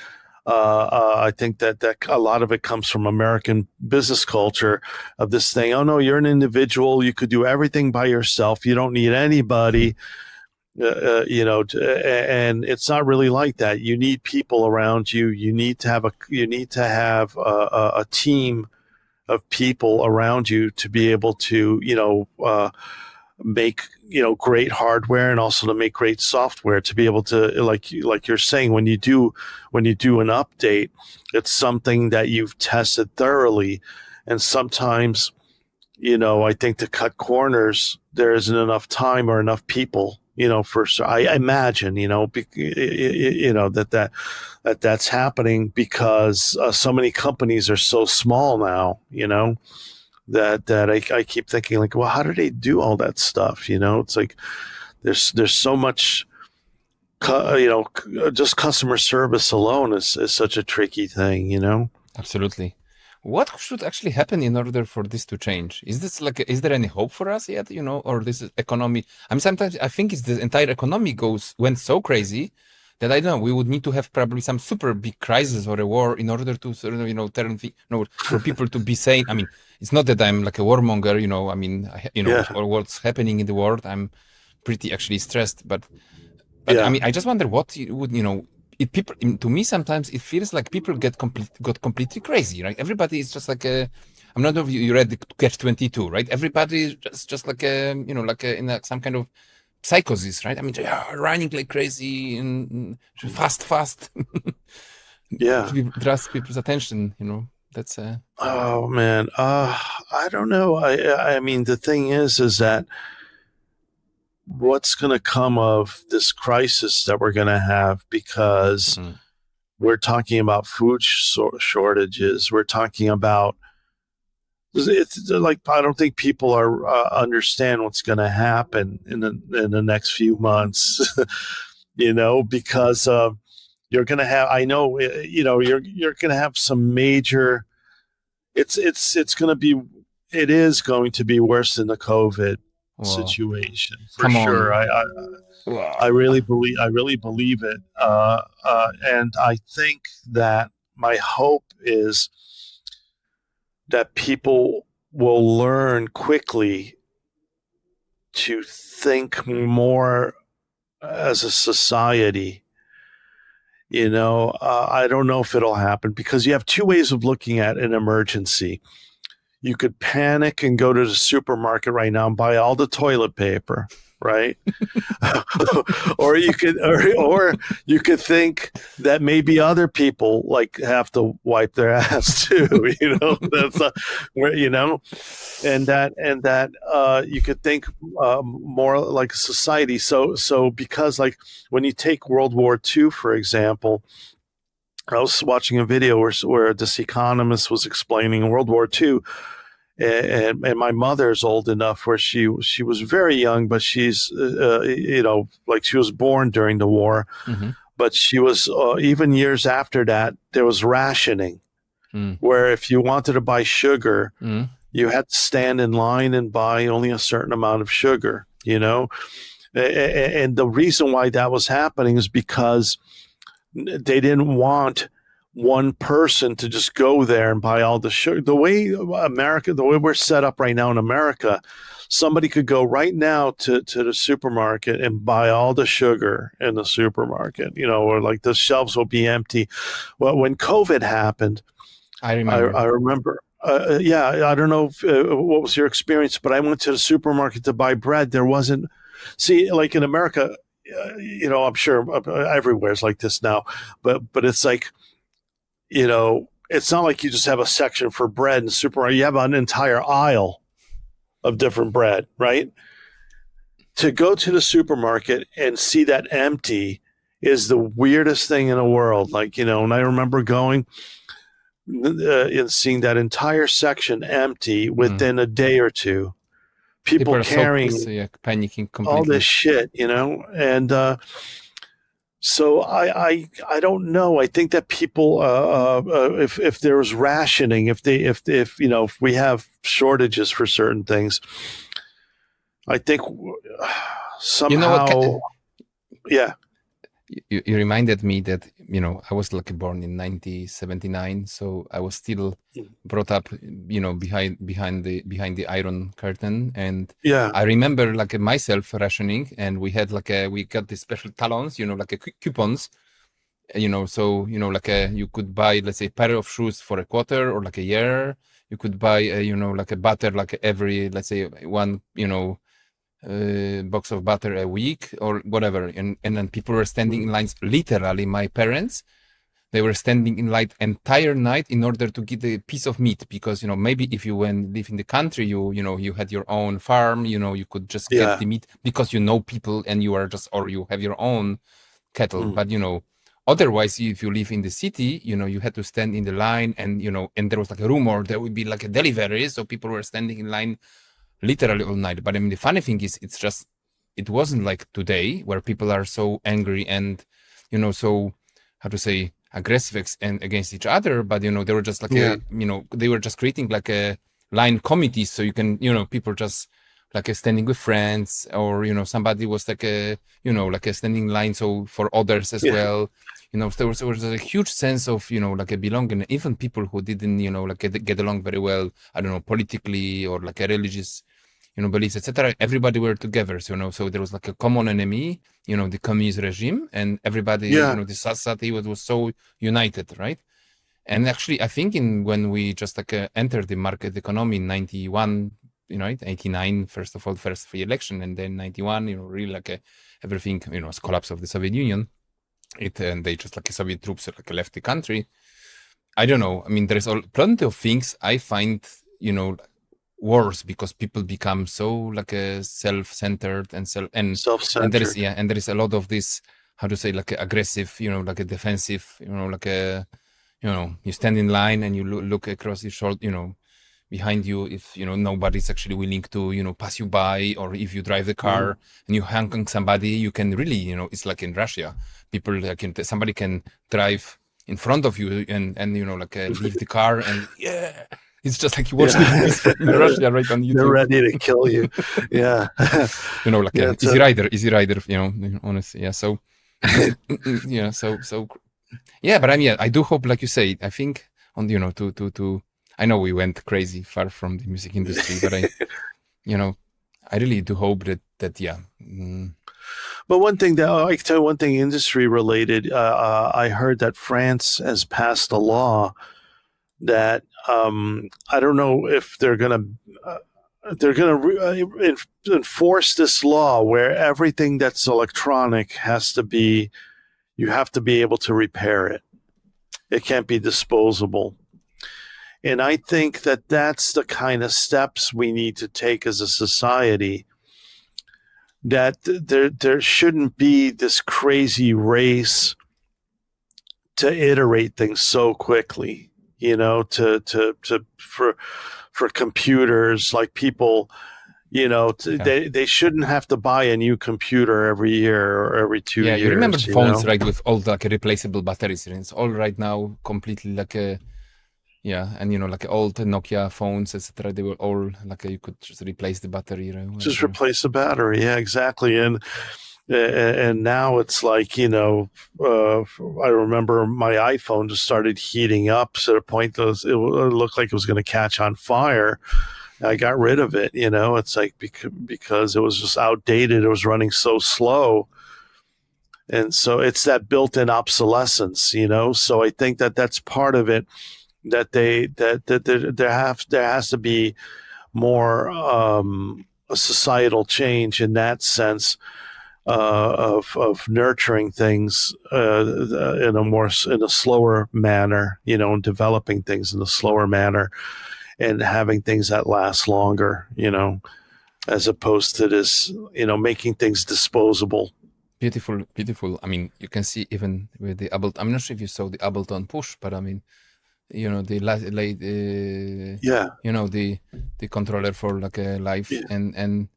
I think that a lot of it comes from American business culture of this thing. Oh no, you're an individual. You could do everything by yourself. You don't need anybody. And it's not really like that. You need people around you. You need to have a team of people around you to be able to make great hardware, and also to make great software, to be able to like you're saying, when you do an update, it's something that you've tested thoroughly. And sometimes I think to cut corners there isn't enough time or enough people I imagine that's happening because so many companies are so small now, that I keep thinking like, well, how do they do all that stuff? It's like there's so much, just customer service alone is such a tricky thing, Absolutely. What should actually happen in order for this to change? Is there any hope for us yet, or this is economy? Sometimes I think it's the entire economy went so crazy that I don't know, we would need to have probably some super big crisis or a war in order to sort of, for people to be sane. I mean, it's not that I'm like a warmonger, or what's happening in the world. I'm pretty actually stressed, but I mean, I just wonder what you would, to me, sometimes it feels like people got completely crazy, right? Everybody is just like I'm not know if you read the Catch-22, right? Everybody is just like in some kind of psychosis, right? I mean, they are running like crazy and fast. Yeah. To grasp people's attention, that's oh man, I don't know. I mean, the thing is that what's going to come of this crisis that we're going to have, because we're talking about food shortages. We're talking about, it's like, I don't think people understand what's going to happen in the next few months, because you're going to have, I know, you're going to have some major, it is going to be worse than the COVID situation for sure. I really believe it. And I think that my hope is that people will learn quickly to think more as a society I don't know if it'll happen, because you have two ways of looking at an emergency. You could panic and go to the supermarket right now and buy all the toilet paper, right? or you could think that maybe other people like have to wipe their ass too, that's where, and that you could think more like a society. So because like when you take World War II, for example, I was watching a video where this economist was explaining World War II, and my mother's old enough where she was very young, but she's like she was born during the war, but she was even years after that there was rationing, where if you wanted to buy sugar, you had to stand in line and buy only a certain amount of sugar, and the reason why that was happening is because they didn't want one person to just go there and buy all the sugar. The way we're set up right now in America, somebody could go right now to the supermarket and buy all the sugar in the supermarket, or like the shelves will be empty. Well, when COVID happened, I remember. I don't know what was your experience, but I went to the supermarket to buy bread. There wasn't, like in America, I'm sure everywhere is like this now, but it's like, it's not like you just have a section for bread in the supermarket. You have an entire aisle of different bread, right? To go to the supermarket and see that empty is the weirdest thing in the world. Like, and I remember going and seeing that entire section empty within a day or two. People carrying panicking completely. all this shit, and so I don't know. I think that people, if there was rationing, if we have shortages for certain things, I think somehow, yeah. You reminded me that I was born in 1979, so I was still brought up behind the Iron Curtain, and I remember myself rationing, and we had we got these special talons, coupons, so you could buy, let's say, a pair of shoes for a quarter or a year. You could buy a butter every, let's say, one box of butter a week or whatever, and then people were standing in lines. Literally, my parents, they were standing in line entire night in order to get a piece of meat, because maybe if you live in the country, you had your own farm, you could just get the meat because people and you are just, or you have your own cattle. But otherwise, if you live in the city, you had to stand in the line, and and there was a rumor there would be a delivery, so people were standing in line literally all night. But I mean, the funny thing is, it wasn't like today where people are so angry and, so, how to say, aggressive and against each other. But, they were just they were just creating a line committees. So you can, people just standing with friends, or, somebody was a standing line. So for others as well, there was a huge sense of, a belonging. Even people who didn't, get along very well, I don't know, politically or a religious, beliefs, etc. Everybody were together, so there was a common enemy, the communist regime, and everybody, the society was so united, right? And actually, I think when we just entered the market economy in 91, 89, first of all, first free election, and then 91, really everything, was collapse of the Soviet Union. And they just Soviet troops left the country. I don't know. I mean, there's plenty of things I find, worse, because people become so self-centered and self-centered. And there is a lot of this, how to say, aggressive, a defensive, you stand in line and you look across the shoulder, behind you, if nobody's actually willing to pass you by, or if you drive the car and you hang on somebody, you can really it's like in Russia, people somebody can drive in front of you and leave the car, and it's just like you watch the movies in Russia right on YouTube. They're ready to kill you. Easy rider, honestly. So but I mean, I do hope, like you say, I think on to I know we went crazy far from the music industry, but I really do hope that But one thing that I can tell you, one thing industry related, I heard that France has passed a law that I don't know if they're going to enforce this law where everything that's electronic you have to be able to repair it. It can't be disposable. And I think that that's the kind of steps we need to take as a society, that there shouldn't be this crazy race to iterate things so quickly, for computers, like people, they shouldn't have to buy a new computer every year or every 2 years. Yeah, you remember the phones, right, with all the replaceable batteries. It's all right now completely and like old Nokia phones, etc. They were all you could just replace the battery. Right? Just replace the battery, yeah, exactly. And now it's like, I remember my iPhone just started heating up to the point that it looked like it was going to catch on fire. I got rid of it, it's like because it was just outdated. It was running so slow. And so it's that built-in obsolescence, so I think that that's part of it, that there has to be more a societal change in that sense, of nurturing things in a slower manner, and developing things in a slower manner, and having things that last longer, as opposed to this, making things disposable. Beautiful. I mean, you can see even with the Ableton. I'm not sure if you saw the Ableton Push, but I mean, the the controller for a live, and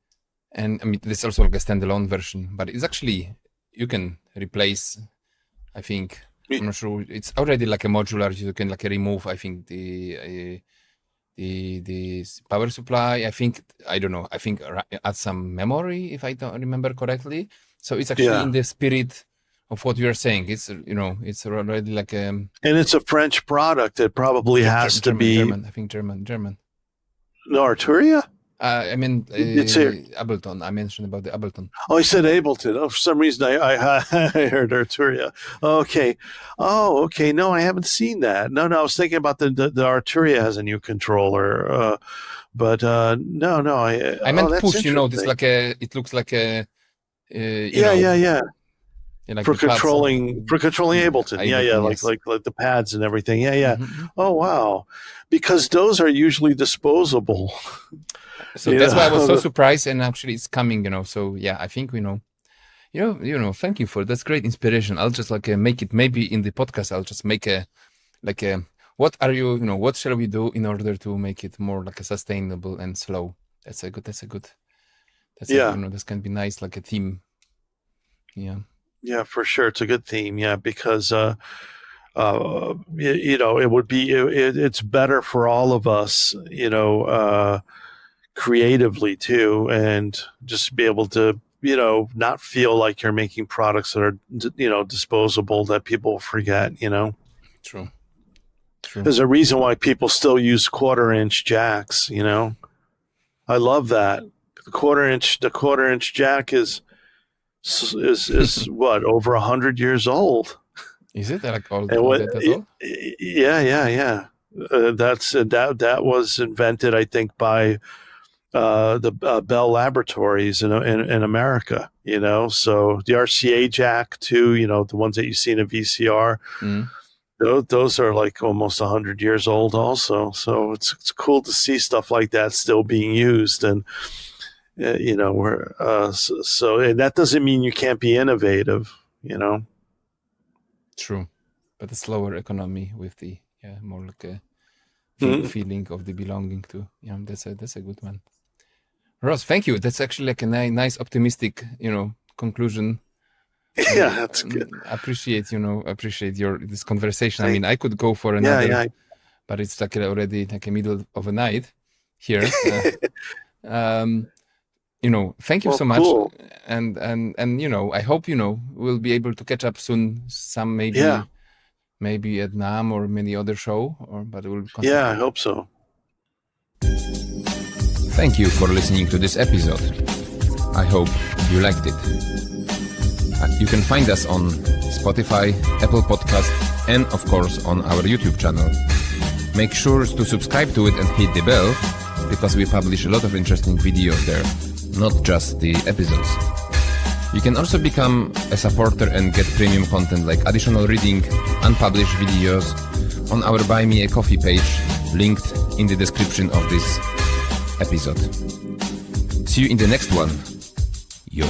I mean, there's also a standalone version, but it's actually, you can replace, I think, I'm not sure, it's already a modular, you can remove, I think, the power supply, I think add some memory, if I don't remember correctly. So it's actually in the spirit of what you're saying. It's, it's already and it's a French product. It probably has to be German. I think German. No, Arturia? I mean, Ableton. I mentioned about the Ableton. Oh, I said Ableton. Oh, for some reason I heard Arturia. Okay. Oh, okay. No, I haven't seen that. No, I was thinking about the Arturia has a new controller. But no. I meant Push. This it looks like a. Like for controlling Ableton. Yes. Like the pads and everything. Yeah. Mm-hmm. Oh, wow. Because those are usually disposable. So that's why I was so surprised, and actually it's coming, So yeah, I think thank you for that's great inspiration. I'll just make it, maybe in the podcast I'll just make what shall we do in order to make it more sustainable and slow. This can be nice, a theme. Yeah. Yeah, for sure. It's a good theme. Yeah, because it would be it's better for all of us, creatively too, and just be able to, not feel like you're making products that are, disposable, that people forget, True. There's a reason why people still use 1/4-inch jacks, I love that. The quarter inch jack is what, over 100 years old? Is it all that all? Yeah. That was invented, I think, by the Bell Laboratories in America. So the RCA jack too. The ones that you see in a VCR. Mm. Those are almost 100 years old also. So it's cool to see stuff like that still being used, and we're and that doesn't mean you can't be innovative. True, but a slower economy with the more a feeling of the belonging to. Yeah, that's a good one. Ross, thank you. That's actually a nice optimistic conclusion. Yeah, that's good. Appreciate this conversation. I mean, I could go for another, but it's already a middle of a night here. Thank you so much. Cool. And I hope we'll be able to catch up soon. Some maybe at NAMM or many other show, but we'll. Yeah, I hope so. Thank you for listening to this episode. I hope you liked it. You can find us on Spotify, Apple Podcast, and of course on our YouTube channel. Make sure to subscribe to it and hit the bell, because we publish a lot of interesting videos there, not just the episodes. You can also become a supporter and get premium content like additional reading, unpublished videos on our Buy Me a Coffee page, linked in the description of this episode. See you in the next one. Yo.